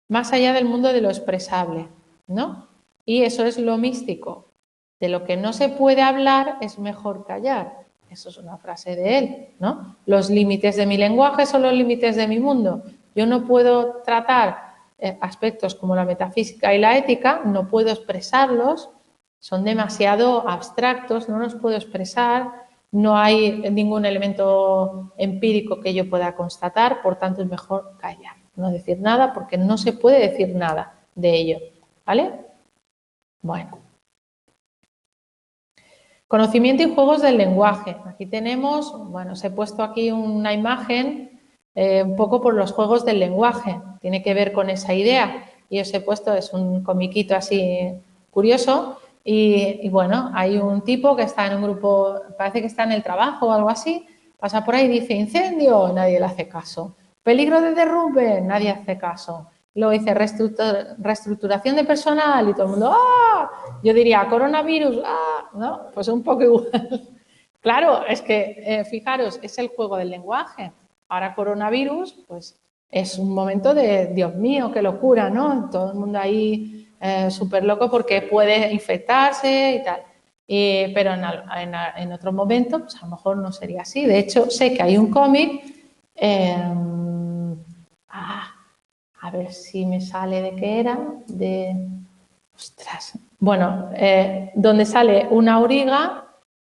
Speaker 1: más allá del mundo de lo expresable, ¿no? Y eso es lo místico. De lo que no se puede hablar es mejor callar. Eso es una frase de él, ¿no? Los límites de mi lenguaje son los límites de mi mundo. Yo no puedo tratar aspectos como la metafísica y la ética, no puedo expresarlos, son demasiado abstractos, no los puedo expresar, no hay ningún elemento empírico que yo pueda constatar, por tanto es mejor callar, no decir nada porque no se puede decir nada de ello, ¿vale? Bueno. Conocimiento y juegos del lenguaje. Aquí tenemos, bueno, os he puesto aquí una imagen un poco por los juegos del lenguaje. Tiene que ver con esa idea. Y os he puesto, es un comiquito así curioso. Y bueno, hay un tipo que está en un grupo, parece que está en el trabajo o algo así, pasa por ahí y dice incendio, nadie le hace caso. Peligro de derrumbe, nadie hace caso. Luego dice reestructuración de personal y todo el mundo, ¡ah! Yo diría coronavirus, ¡ah! ¿No? Pues un poco igual. Claro, es que, fijaros, es el juego del lenguaje. Ahora coronavirus, pues es un momento de, Dios mío, qué locura, ¿no? Todo el mundo ahí súper loco porque puede infectarse y tal. Pero en otro momento, pues a lo mejor no sería así. De hecho, sé que hay un cómic, a ver si me sale de qué era, ostras, bueno, donde sale una auriga,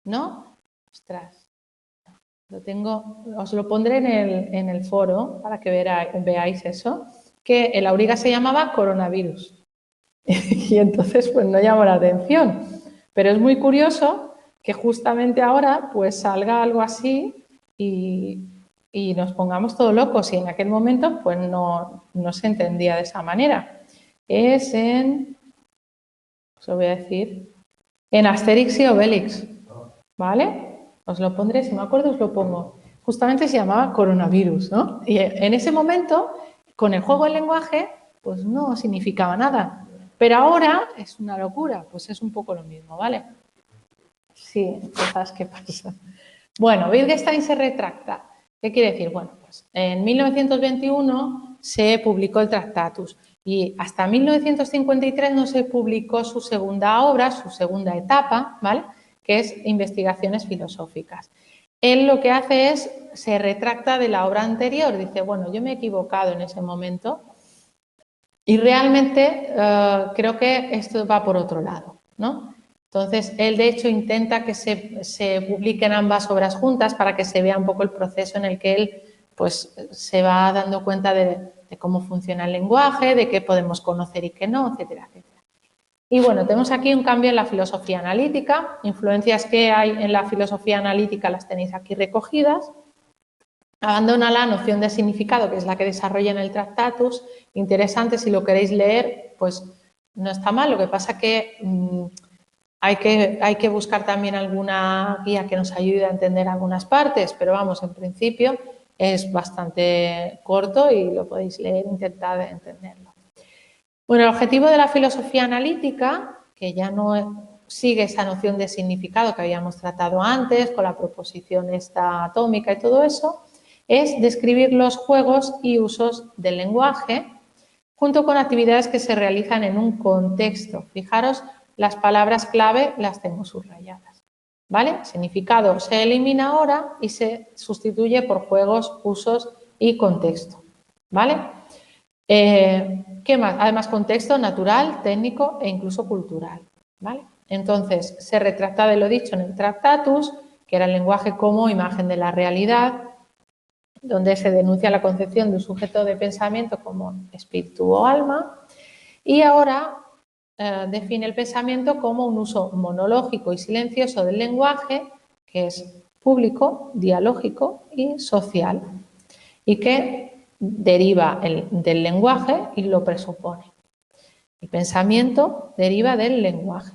Speaker 1: ¿no? Ostras, lo tengo, os lo pondré en el foro para que veáis eso, que el auriga se llamaba coronavirus. Y entonces, pues no llamó la atención. Pero es muy curioso que justamente ahora, pues salga algo así y nos pongamos todos locos. Y en aquel momento, pues no se entendía de esa manera. es os lo voy a decir, en Asterix y Obelix, ¿vale? Os lo pondré, si me acuerdo os lo pongo. Justamente se llamaba coronavirus, ¿no? Y en ese momento, con el juego del lenguaje, pues no significaba nada. Pero ahora es una locura, pues es un poco lo mismo, ¿vale? Sí, cosas que pasan. Bueno, Wittgenstein se retracta. ¿Qué quiere decir? Bueno, pues en 1921 se publicó el Tractatus y hasta 1953 no se publicó su segunda obra, su segunda etapa, ¿vale? Que es Investigaciones filosóficas. Él lo que hace es, se retracta de la obra anterior, dice, bueno, yo me he equivocado en ese momento y realmente creo que esto va por otro lado, ¿no? Entonces, él de hecho intenta que se publiquen ambas obras juntas para que se vea un poco el proceso en el que él pues, se va dando cuenta de cómo funciona el lenguaje, de qué podemos conocer y qué no, etcétera, etcétera. Y bueno, tenemos aquí un cambio en la filosofía analítica, influencias que hay en la filosofía analítica las tenéis aquí recogidas. Abandona la noción de significado, que es la que desarrolla en el Tractatus. Interesante, si lo queréis leer, pues no está mal. Lo que pasa que hay que buscar también alguna guía que nos ayude a entender algunas partes, pero vamos, en principio es bastante corto y lo podéis leer, intentad entenderlo. Bueno, el objetivo de la filosofía analítica, que ya no sigue esa noción de significado que habíamos tratado antes, con la proposición esta atómica y todo eso, es describir los juegos y usos del lenguaje junto con actividades que se realizan en un contexto. Fijaros, las palabras clave las tengo subrayadas, ¿vale? Significado se elimina ahora y se sustituye por juegos, usos y contexto, ¿vale? ¿Qué más? Además, contexto natural, técnico e incluso cultural, ¿vale? Entonces, se retracta de lo dicho en el Tractatus, que era el lenguaje como imagen de la realidad, donde se denuncia la concepción de un sujeto de pensamiento como espíritu o alma, y ahora define el pensamiento como un uso monológico y silencioso del lenguaje, que es público, dialógico y social, y que deriva del lenguaje y lo presupone. El pensamiento deriva del lenguaje,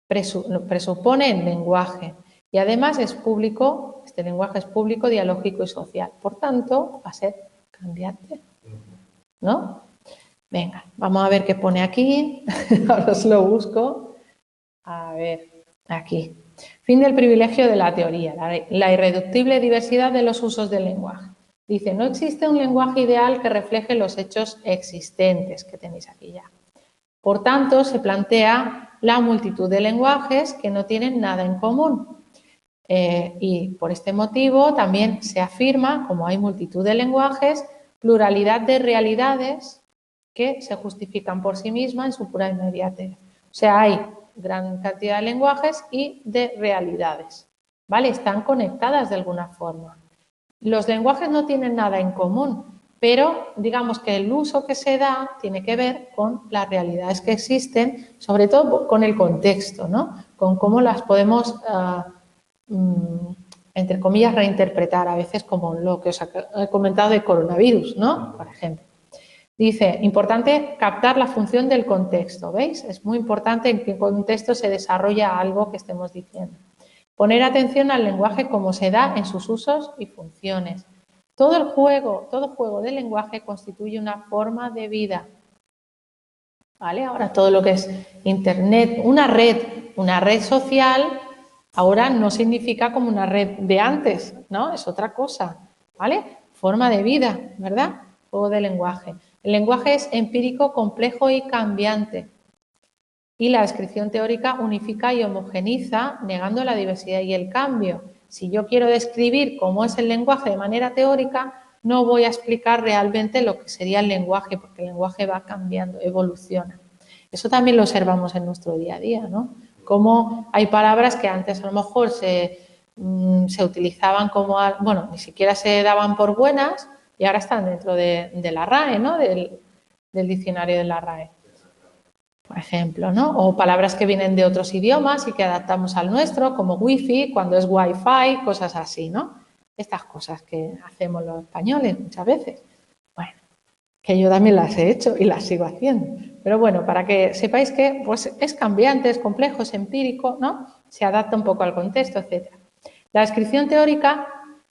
Speaker 1: presupone el lenguaje y además es público, este lenguaje es público, dialógico y social. Por tanto, va a ser cambiante, ¿no? Venga, vamos a ver qué pone aquí. Ahora os lo busco. A ver, aquí. Fin del privilegio de la teoría, la irreductible diversidad de los usos del lenguaje. Dice, no existe un lenguaje ideal que refleje los hechos existentes, que tenéis aquí ya. Por tanto, se plantea la multitud de lenguajes que no tienen nada en común. Y por este motivo también se afirma, como hay multitud de lenguajes, pluralidad de realidades que se justifican por sí mismas en su pura inmediatez. O sea, hay gran cantidad de lenguajes y de realidades, ¿vale? Están conectadas de alguna forma. Los lenguajes no tienen nada en común, pero digamos que el uso que se da tiene que ver con las realidades que existen, sobre todo con el contexto, ¿no? Con cómo las podemos, entre comillas, reinterpretar, a veces como lo que os he comentado de coronavirus, ¿no? Por ejemplo. Dice, importante captar la función del contexto, ¿veis? Es muy importante en qué contexto se desarrolla algo que estemos diciendo. Poner atención al lenguaje como se da en sus usos y funciones. Todo juego de lenguaje constituye una forma de vida. ¿Vale? Ahora todo lo que es Internet, una red social, ahora no significa como una red de antes, ¿no? Es otra cosa, ¿vale? Forma de vida, ¿verdad? Juego de lenguaje. El lenguaje es empírico, complejo y cambiante. Y la descripción teórica unifica y homogeniza, negando la diversidad y el cambio. Si yo quiero describir cómo es el lenguaje de manera teórica, no voy a explicar realmente lo que sería el lenguaje, porque el lenguaje va cambiando, evoluciona. Eso también lo observamos en nuestro día a día, ¿no? Cómo hay palabras que antes a lo mejor se utilizaban como, bueno, ni siquiera se daban por buenas y ahora están dentro de la RAE, ¿no? Del diccionario de la RAE. Por ejemplo, ¿no? O palabras que vienen de otros idiomas y que adaptamos al nuestro, como wifi, cuando es wifi, cosas así, ¿no? Estas cosas que hacemos los españoles muchas veces. Bueno, que yo también las he hecho y las sigo haciendo. Pero bueno, para que sepáis que pues, es cambiante, es complejo, es empírico, ¿no? Se adapta un poco al contexto, etc. La descripción teórica,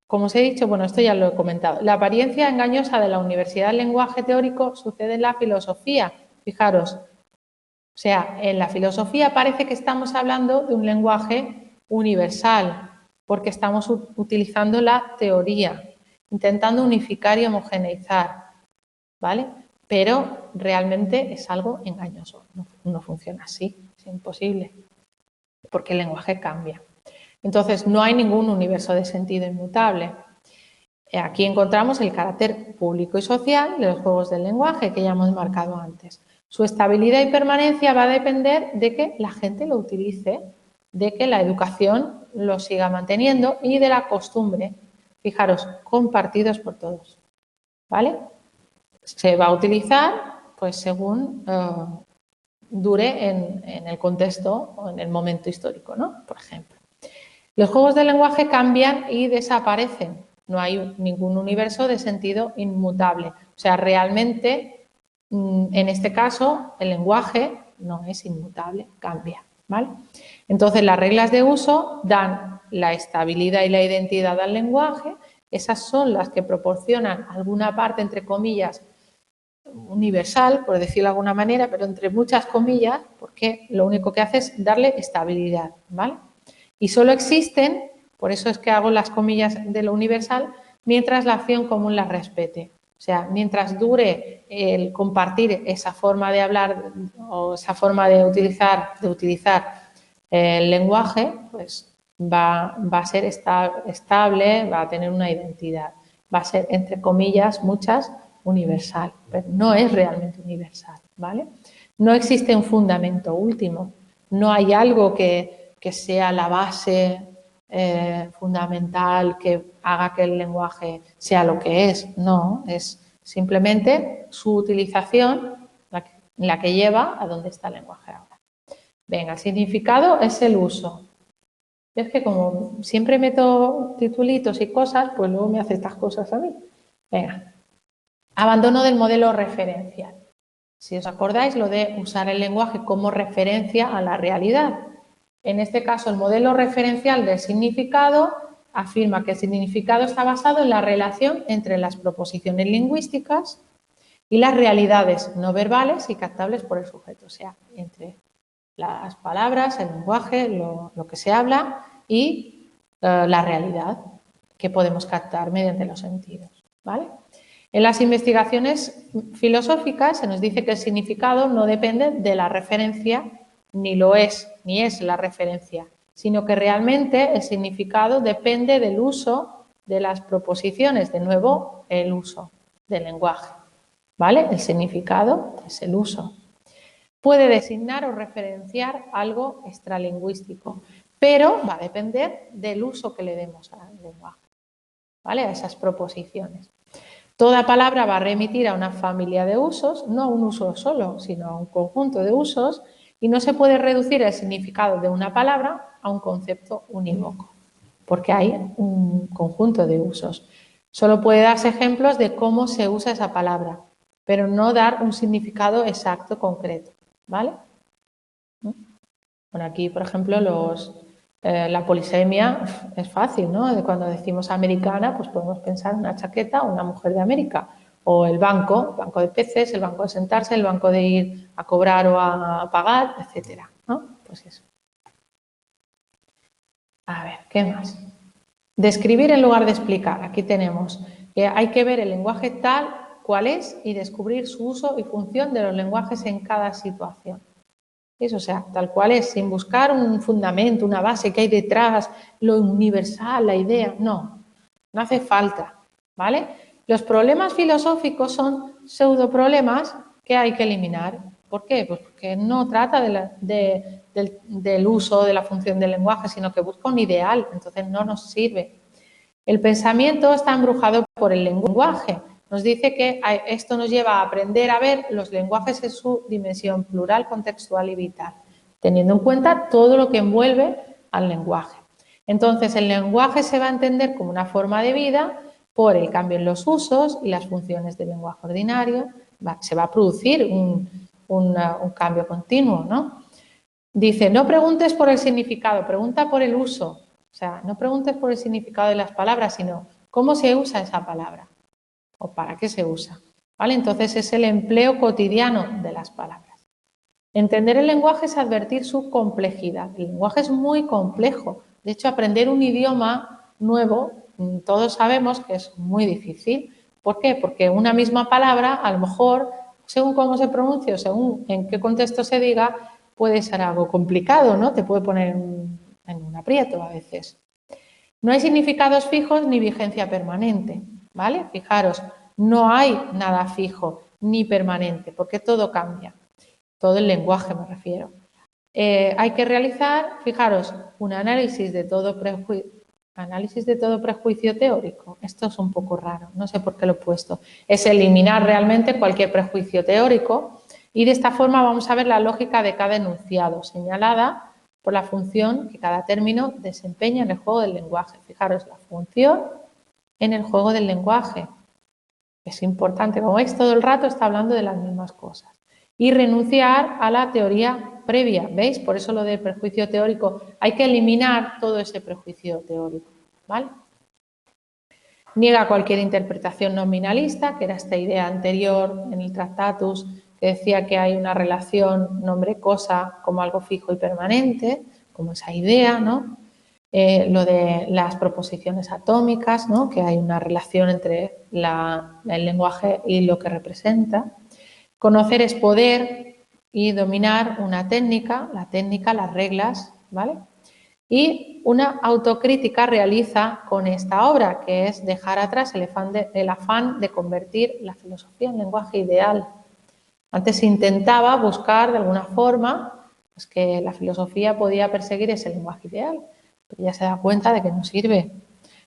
Speaker 1: como os he dicho, bueno, esto ya lo he comentado. La apariencia engañosa de la universidad del lenguaje teórico sucede en la filosofía. Fijaros, o sea, en la filosofía parece que estamos hablando de un lenguaje universal, porque estamos utilizando la teoría, intentando unificar y homogeneizar, ¿vale? Pero realmente es algo engañoso, no funciona así, es imposible, porque el lenguaje cambia. Entonces, no hay ningún universo de sentido inmutable. Aquí encontramos el carácter público y social de los juegos del lenguaje que ya hemos marcado antes. Su estabilidad y permanencia va a depender de que la gente lo utilice, de que la educación lo siga manteniendo y de la costumbre, fijaros, compartidos por todos, ¿vale? Se va a utilizar pues según dure en el contexto o en el momento histórico, ¿no? Por ejemplo. Los juegos del lenguaje cambian y desaparecen. No hay ningún universo de sentido inmutable. O sea, realmente, en este caso, el lenguaje no es inmutable, cambia, ¿vale? Entonces, las reglas de uso dan la estabilidad y la identidad al lenguaje. Esas son las que proporcionan alguna parte, entre comillas, universal, por decirlo de alguna manera, pero entre muchas comillas, porque lo único que hace es darle estabilidad, ¿vale? Y solo existen, por eso es que hago las comillas de lo universal, mientras la acción común las respete. O sea, mientras dure el compartir esa forma de hablar o esa forma de utilizar el lenguaje, pues va a ser estable, va a tener una identidad. Va a ser, entre comillas, muchas, universal, pero no es realmente universal, ¿vale? No existe un fundamento último, no hay algo que sea la base fundamental que haga que el lenguaje sea lo que es, no, es simplemente su utilización la que lleva a dónde está el lenguaje ahora. Venga, el significado es el uso. Es que como siempre meto titulitos y cosas, pues luego me hace estas cosas a mí. Venga. Abandono del modelo referencial. Si os acordáis, lo de usar el lenguaje como referencia a la realidad. En este caso, el modelo referencial del significado afirma que el significado está basado en la relación entre las proposiciones lingüísticas y las realidades no verbales y captables por el sujeto, o sea, entre las palabras, el lenguaje, lo que se habla y la realidad que podemos captar mediante los sentidos, ¿vale? En las investigaciones filosóficas se nos dice que el significado no depende de la referencia, ni es la referencia, sino que realmente el significado depende del uso de las proposiciones, de nuevo, el uso del lenguaje, ¿vale? El significado es el uso. Puede designar o referenciar algo extralingüístico, pero va a depender del uso que le demos al lenguaje, ¿vale? A esas proposiciones. Toda palabra va a remitir a una familia de usos, no a un uso solo, sino a un conjunto de usos, y no se puede reducir el significado de una palabra a un concepto unívoco, porque hay un conjunto de usos. Solo puede darse ejemplos de cómo se usa esa palabra, pero no dar un significado exacto, concreto, ¿vale? Bueno, aquí, por ejemplo, la polisemia es fácil, ¿no? Cuando decimos americana, pues podemos pensar en una chaqueta o una mujer de América. O el banco de peces, el banco de sentarse, el banco de ir a cobrar o a pagar, etcétera, ¿no? Pues eso. A ver, ¿qué más? Describir en lugar de explicar. Aquí tenemos que hay que ver el lenguaje tal cual es y descubrir su uso y función de los lenguajes en cada situación. Eso, o sea, tal cual es, sin buscar un fundamento, una base que hay detrás, lo universal, la idea, no hace falta, ¿vale? Los problemas filosóficos son pseudoproblemas que hay que eliminar. ¿Por qué? Pues porque no trata del uso, de la función del lenguaje, sino que busca un ideal, entonces no nos sirve. El pensamiento está embrujado por el lenguaje. Nos dice que esto nos lleva a aprender a ver los lenguajes en su dimensión plural, contextual y vital, teniendo en cuenta todo lo que envuelve al lenguaje. Entonces, el lenguaje se va a entender como una forma de vida por el cambio en los usos y las funciones del lenguaje ordinario. Se va a producir un cambio continuo, ¿no? Dice, no preguntes por el significado, pregunta por el uso. O sea, no preguntes por el significado de las palabras, sino cómo se usa esa palabra o para qué se usa, ¿vale? Entonces es el empleo cotidiano de las palabras. Entender el lenguaje es advertir su complejidad. El lenguaje es muy complejo. De hecho, aprender un idioma nuevo, todos sabemos que es muy difícil. ¿Por qué? Porque una misma palabra, a lo mejor, según cómo se pronuncie o según en qué contexto se diga, puede ser algo complicado, ¿no? Te puede poner en un aprieto a veces. No hay significados fijos ni vigencia permanente, ¿vale? Fijaros, no hay nada fijo ni permanente, porque todo cambia. Todo el lenguaje me refiero. Hay que realizar, fijaros, un análisis de todo prejuicio teórico. Esto es un poco raro, no sé por qué lo he puesto. Es eliminar realmente cualquier prejuicio teórico y de esta forma vamos a ver la lógica de cada enunciado, señalada por la función que cada término desempeña en el juego del lenguaje. Fijaros, la función en el juego del lenguaje. Es importante, como veis, todo el rato está hablando de las mismas cosas. Y renunciar a la teoría previa, ¿veis? Por eso lo del prejuicio teórico, hay que eliminar todo ese prejuicio teórico, ¿vale? Niega cualquier interpretación nominalista, que era esta idea anterior en el Tractatus, que decía que hay una relación nombre-cosa como algo fijo y permanente, como esa idea, ¿no? Lo de las proposiciones atómicas, ¿no? Que hay una relación entre el lenguaje y lo que representa. Conocer es poder y dominar una técnica, la técnica, las reglas, ¿vale? Y una autocrítica realiza con esta obra, que es dejar atrás el afán de convertir la filosofía en lenguaje ideal. Antes se intentaba buscar de alguna forma pues, que la filosofía podía perseguir ese lenguaje ideal, pero ya se da cuenta de que no sirve,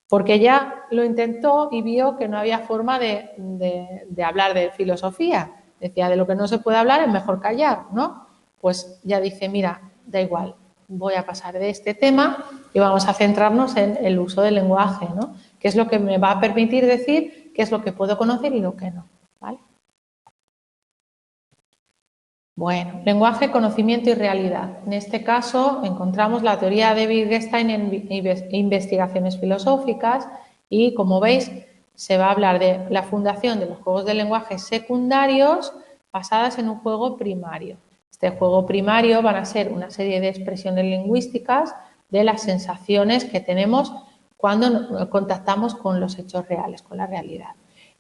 Speaker 1: porque ya lo intentó y vio que no había forma de hablar de filosofía. Decía, de lo que no se puede hablar es mejor callar, ¿no? Pues ya dice, mira, da igual, voy a pasar de este tema y vamos a centrarnos en el uso del lenguaje, ¿no? Que es lo que me va a permitir decir qué es lo que puedo conocer y lo que no, ¿vale? Bueno, lenguaje, conocimiento y realidad. En este caso encontramos la teoría de Wittgenstein en investigaciones filosóficas y, como veis, se va a hablar de la fundación de los juegos de lenguaje secundarios basadas en un juego primario. Este juego primario van a ser una serie de expresiones lingüísticas de las sensaciones que tenemos cuando contactamos con los hechos reales, con la realidad.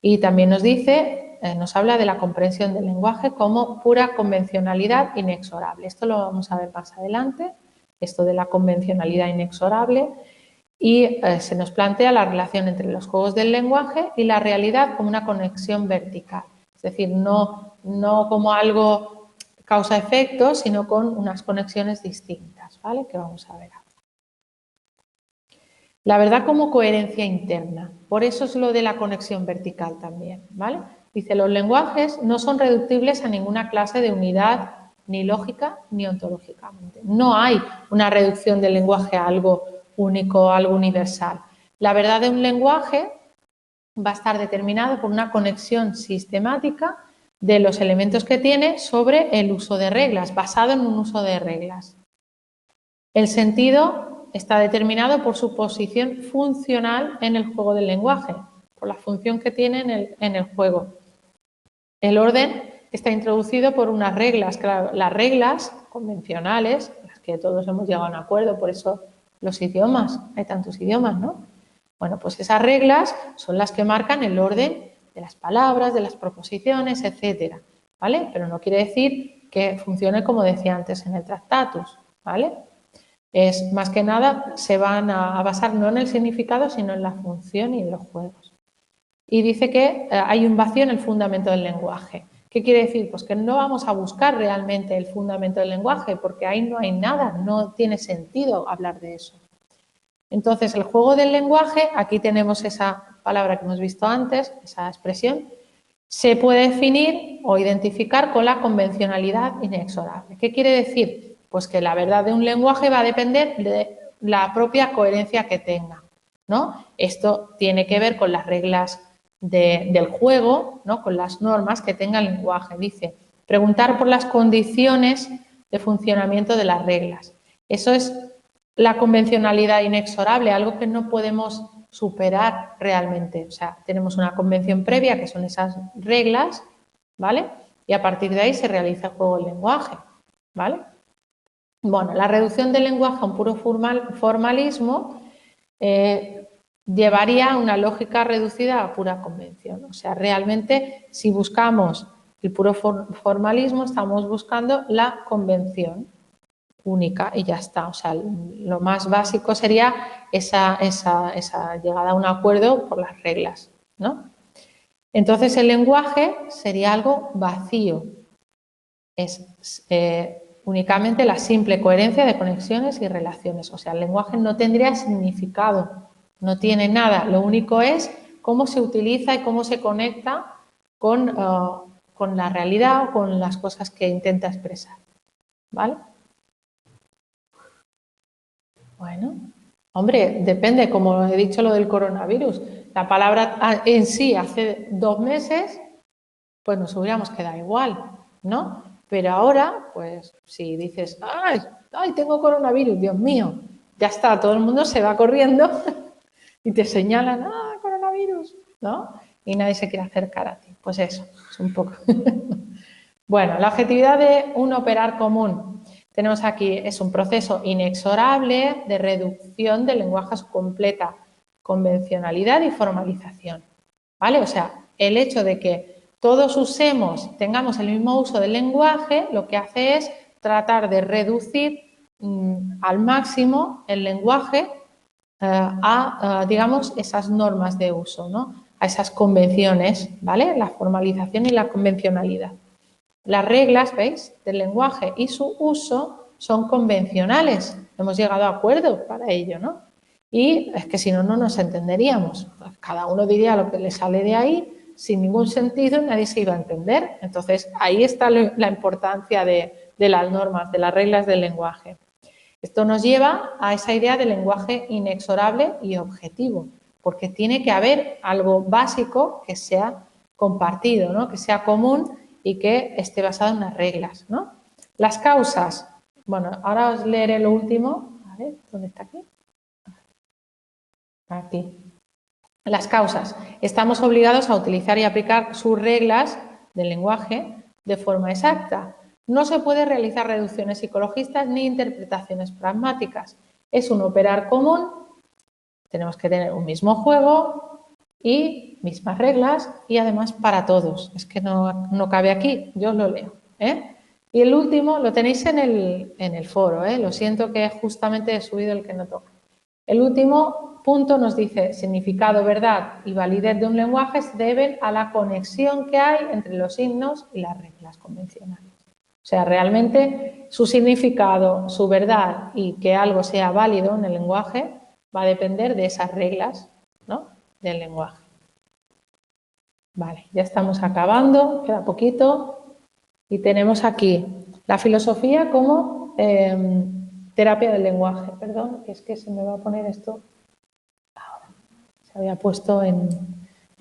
Speaker 1: Y también nos dice, nos habla de la comprensión del lenguaje como pura convencionalidad inexorable. Esto lo vamos a ver más adelante, esto de la convencionalidad inexorable, y se nos plantea la relación entre los juegos del lenguaje y la realidad como una conexión vertical. Es decir, no como algo causa-efecto, sino con unas conexiones distintas, ¿vale? Que vamos a ver ahora. La verdad como coherencia interna. Por eso es lo de la conexión vertical también, ¿vale? Dice, los lenguajes no son reductibles a ninguna clase de unidad ni lógica ni ontológicamente. No hay una reducción del lenguaje a algo único, algo universal. La verdad de un lenguaje va a estar determinado por una conexión sistemática de los elementos que tiene sobre el uso de reglas, basado en un uso de reglas. El sentido está determinado por su posición funcional en el juego del lenguaje, por la función que tiene en el juego. El orden está introducido por unas reglas, claro, las reglas convencionales, las que todos hemos llegado a un acuerdo, por eso los idiomas, hay tantos idiomas, ¿no? Bueno, pues esas reglas son las que marcan el orden de las palabras, de las proposiciones, etcétera, ¿vale? Pero no quiere decir que funcione como decía antes en el Tractatus, ¿vale? Es más que nada, se van a basar no en el significado, sino en la función y en los juegos. Y dice que hay un vacío en el fundamento del lenguaje. ¿Qué quiere decir? Pues que no vamos a buscar realmente el fundamento del lenguaje, porque ahí no hay nada, no tiene sentido hablar de eso. Entonces, el juego del lenguaje, aquí tenemos esa palabra que hemos visto antes, esa expresión, se puede definir o identificar con la convencionalidad inexorable. ¿Qué quiere decir? Pues que la verdad de un lenguaje va a depender de la propia coherencia que tenga, ¿no? Esto tiene que ver con las reglas del juego, ¿no? Con las normas que tenga el lenguaje. Dice, Preguntar por las condiciones de funcionamiento de las reglas. Eso es la convencionalidad inexorable, algo que no podemos superar realmente. O sea, tenemos una convención previa, que son esas reglas, ¿vale? Y a partir de ahí se realiza el juego del lenguaje, ¿vale? Bueno, la reducción del lenguaje a un puro formalismo llevaría a una lógica reducida a pura convención. O sea, realmente, si buscamos el puro formalismo, estamos buscando la convención única y ya está. O sea, lo más básico sería esa llegada a un acuerdo por las reglas, ¿no? Entonces, el lenguaje sería algo vacío. Es únicamente la simple coherencia de conexiones y relaciones. O sea, el lenguaje no tendría significado, no tiene nada. Lo único es cómo se utiliza y cómo se conecta con la realidad o con las cosas que intenta expresar. ¿Vale? Bueno, hombre, depende, como he dicho lo del coronavirus. La palabra en sí hace 2 meses, pues nos hubiéramos quedado igual, ¿no? Pero ahora, pues si dices, ¡ay, tengo coronavirus, Dios mío! Ya está, todo el mundo se va corriendo y te señalan, coronavirus, ¿no? Y nadie se quiere acercar a ti. Pues eso, es un poco. Bueno, la objetividad de un operar común. Tenemos aquí, es un proceso inexorable de reducción del lenguaje a su completa convencionalidad y formalización. ¿Vale? O sea, el hecho de que todos tengamos el mismo uso del lenguaje, lo que hace es tratar de reducir al máximo el lenguaje a, digamos, esas normas de uso, ¿no? A esas convenciones, ¿vale? La formalización y la convencionalidad. Las reglas, ¿veis?, del lenguaje y su uso son convencionales. Hemos llegado a acuerdo para ello, ¿no? Y es que si no, no nos entenderíamos. Cada uno diría lo que le sale de ahí, sin ningún sentido, nadie se iba a entender. Entonces, ahí está la importancia de las normas, de las reglas del lenguaje. Esto nos lleva a esa idea de lenguaje inexorable y objetivo, porque tiene que haber algo básico que sea compartido, ¿no? Que sea común y que esté basado en unas reglas, ¿no? Las causas. Bueno, ahora os leeré lo último. A ver, ¿dónde está aquí? Aquí. Las causas. Estamos obligados a utilizar y aplicar sus reglas del lenguaje de forma exacta. No se puede realizar reducciones psicologistas ni interpretaciones pragmáticas. Es un operar común. Tenemos que tener un mismo juego y mismas reglas y además para todos. Es que no cabe aquí, yo os lo leo. Y el último lo tenéis en el foro. Lo siento que justamente he subido el que no toca. El último punto nos dice, significado, verdad y validez de un lenguaje se deben a la conexión que hay entre los signos y las reglas convencionales. O sea, realmente su significado, su verdad y que algo sea válido en el lenguaje va a depender de esas reglas, ¿no?, del lenguaje. Vale, ya estamos acabando, queda poquito. Y tenemos aquí la filosofía como terapia del lenguaje. Perdón, que es que se me va a poner esto ahora. Se había puesto en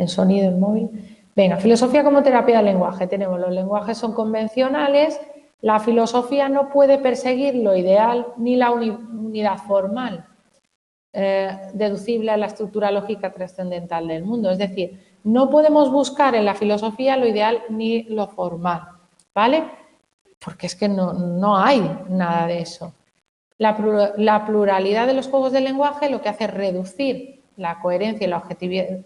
Speaker 1: sonido el móvil. Venga, filosofía como terapia del lenguaje. Tenemos los lenguajes son convencionales. La filosofía no puede perseguir lo ideal ni la unidad formal deducible a la estructura lógica trascendental del mundo. Es decir, no podemos buscar en la filosofía lo ideal ni lo formal, ¿vale? Porque es que no hay nada de eso. La pluralidad de los juegos del lenguaje lo que hace es reducir la coherencia y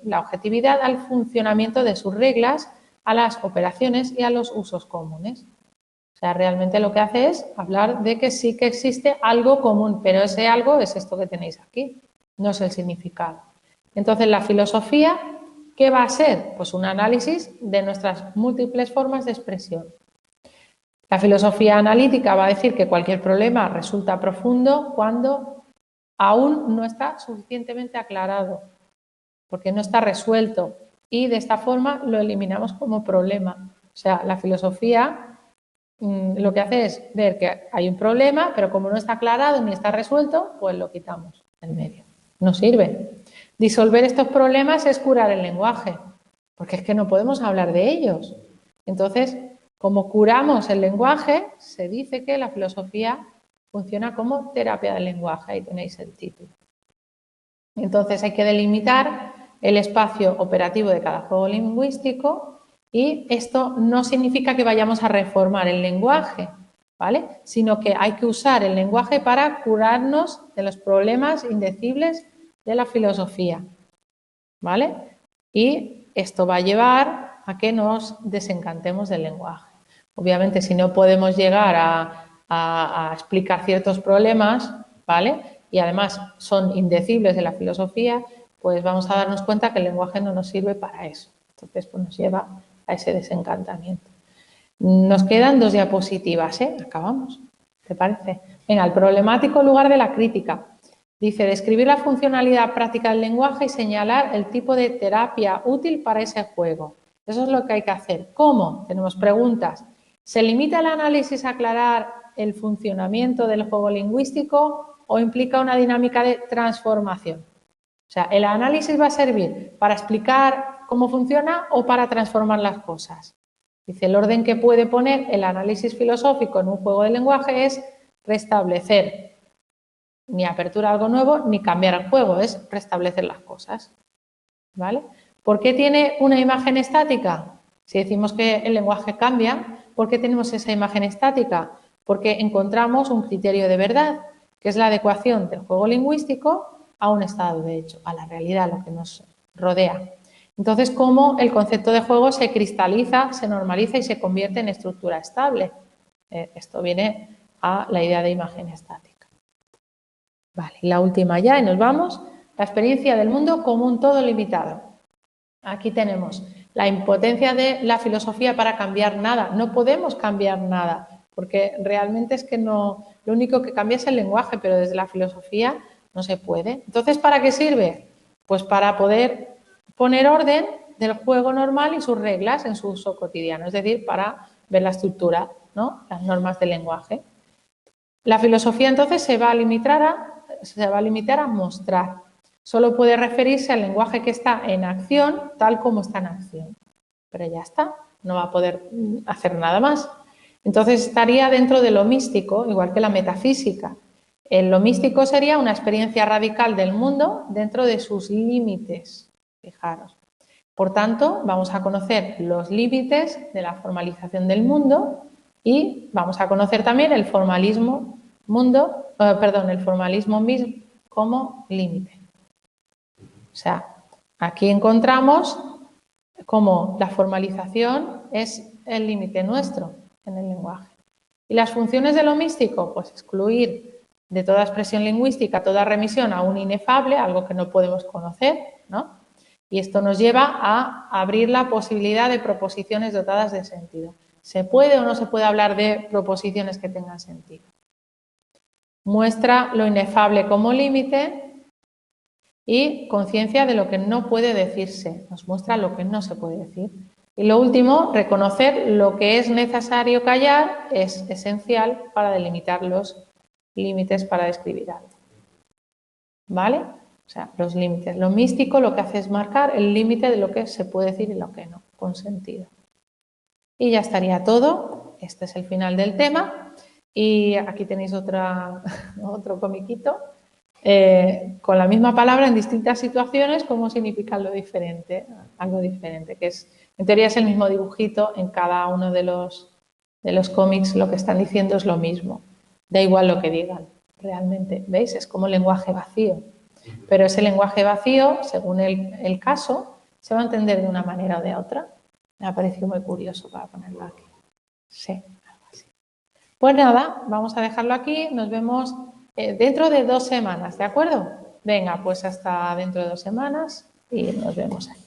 Speaker 1: la objetividad al funcionamiento de sus reglas, a las operaciones y a los usos comunes. O sea, realmente lo que hace es hablar de que sí que existe algo común, pero ese algo es esto que tenéis aquí, no es el significado. Entonces, la filosofía, ¿qué va a ser? Pues un análisis de nuestras múltiples formas de expresión. La filosofía analítica va a decir que cualquier problema resulta profundo cuando aún no está suficientemente aclarado, porque no está resuelto, y de esta forma lo eliminamos como problema. O sea, la filosofía lo que hace es ver que hay un problema, pero como no está aclarado ni está resuelto, pues lo quitamos en medio. No sirve. Disolver estos problemas es curar el lenguaje, porque es que no podemos hablar de ellos. Entonces, Como curamos el lenguaje, se dice que la filosofía funciona como terapia del lenguaje. Ahí tenéis el título. Entonces hay que delimitar el espacio operativo de cada juego lingüístico y esto no significa que vayamos a reformar el lenguaje, ¿vale? Sino que hay que usar el lenguaje para curarnos de los problemas indecibles de la filosofía, ¿vale? Y esto va a llevar a que nos desencantemos del lenguaje. Obviamente, si no podemos llegar a explicar ciertos problemas, ¿vale? Y además son indecibles de la filosofía, pues vamos a darnos cuenta que el lenguaje no nos sirve para eso. Entonces, pues nos lleva a ese desencantamiento. Nos quedan 2 diapositivas, ¿eh? Acabamos. ¿Te parece? Venga, el problemático lugar de la crítica. Dice, describir la funcionalidad práctica del lenguaje y señalar el tipo de terapia útil para ese juego. Eso es lo que hay que hacer. ¿Cómo? Tenemos preguntas. ¿Se limita el análisis a aclarar el funcionamiento del juego lingüístico o implica una dinámica de transformación? O sea, ¿el análisis va a servir para explicar cómo funciona o para transformar las cosas? Dice, el orden que puede poner el análisis filosófico en un juego de lenguaje es restablecer ni apertura a algo nuevo, ni cambiar el juego, es restablecer las cosas, ¿vale? ¿Por qué tiene una imagen estática? Si decimos que el lenguaje cambia, ¿por qué tenemos esa imagen estática? Porque encontramos un criterio de verdad, que es la adecuación del juego lingüístico a un estado de hecho, a la realidad, a lo que nos rodea. Entonces, ¿cómo el concepto de juego se cristaliza, se normaliza y se convierte en estructura estable? Esto viene a la idea de imagen estática. Vale, la última ya y nos vamos. La experiencia del mundo como un todo limitado. Aquí tenemos la impotencia de la filosofía para cambiar nada. No podemos cambiar nada, porque realmente es que no, lo único que cambia es el lenguaje, pero desde la filosofía no se puede. Entonces, ¿para qué sirve? Pues para poder poner orden del juego normal y sus reglas en su uso cotidiano, es decir, para ver la estructura, ¿no? Las normas del lenguaje. La filosofía entonces se va a limitar a mostrar. Solo puede referirse al lenguaje que está en acción tal como está en acción. Pero ya está, no va a poder hacer nada más. Entonces estaría dentro de lo místico, igual que la metafísica. Lo místico sería una experiencia radical del mundo dentro de sus límites. Fijaros. Por tanto, vamos a conocer los límites de la formalización del mundo y vamos a conocer también el formalismo mismo como límite. O sea, aquí encontramos cómo la formalización es el límite nuestro en el lenguaje. ¿Y las funciones de lo místico? Pues excluir de toda expresión lingüística toda remisión a un inefable, algo que no podemos conocer, ¿no? Y esto nos lleva a abrir la posibilidad de proposiciones dotadas de sentido. ¿Se puede o no se puede hablar de proposiciones que tengan sentido? Muestra lo inefable como límite y conciencia de lo que no puede decirse. Nos muestra lo que no se puede decir. Y lo último, reconocer lo que es necesario callar es esencial para delimitar los límites para describir algo. ¿Vale? O sea, los límites. Lo místico lo que hace es marcar el límite de lo que se puede decir y lo que no, con sentido. Y ya estaría todo. Este es el final del tema. Y aquí tenéis otro comiquito. Con la misma palabra en distintas situaciones, cómo significa algo diferente, que es, en teoría es el mismo dibujito, en cada uno de los cómics lo que están diciendo es lo mismo, da igual lo que digan, realmente, ¿veis? Es como lenguaje vacío, pero ese lenguaje vacío, según el caso, se va a entender de una manera o de otra. Me ha parecido muy curioso para ponerlo aquí. Sí, algo así. Pues nada, vamos a dejarlo aquí, nos vemos dentro de 2 semanas, ¿de acuerdo? Venga, pues hasta dentro de 2 semanas y nos vemos aquí.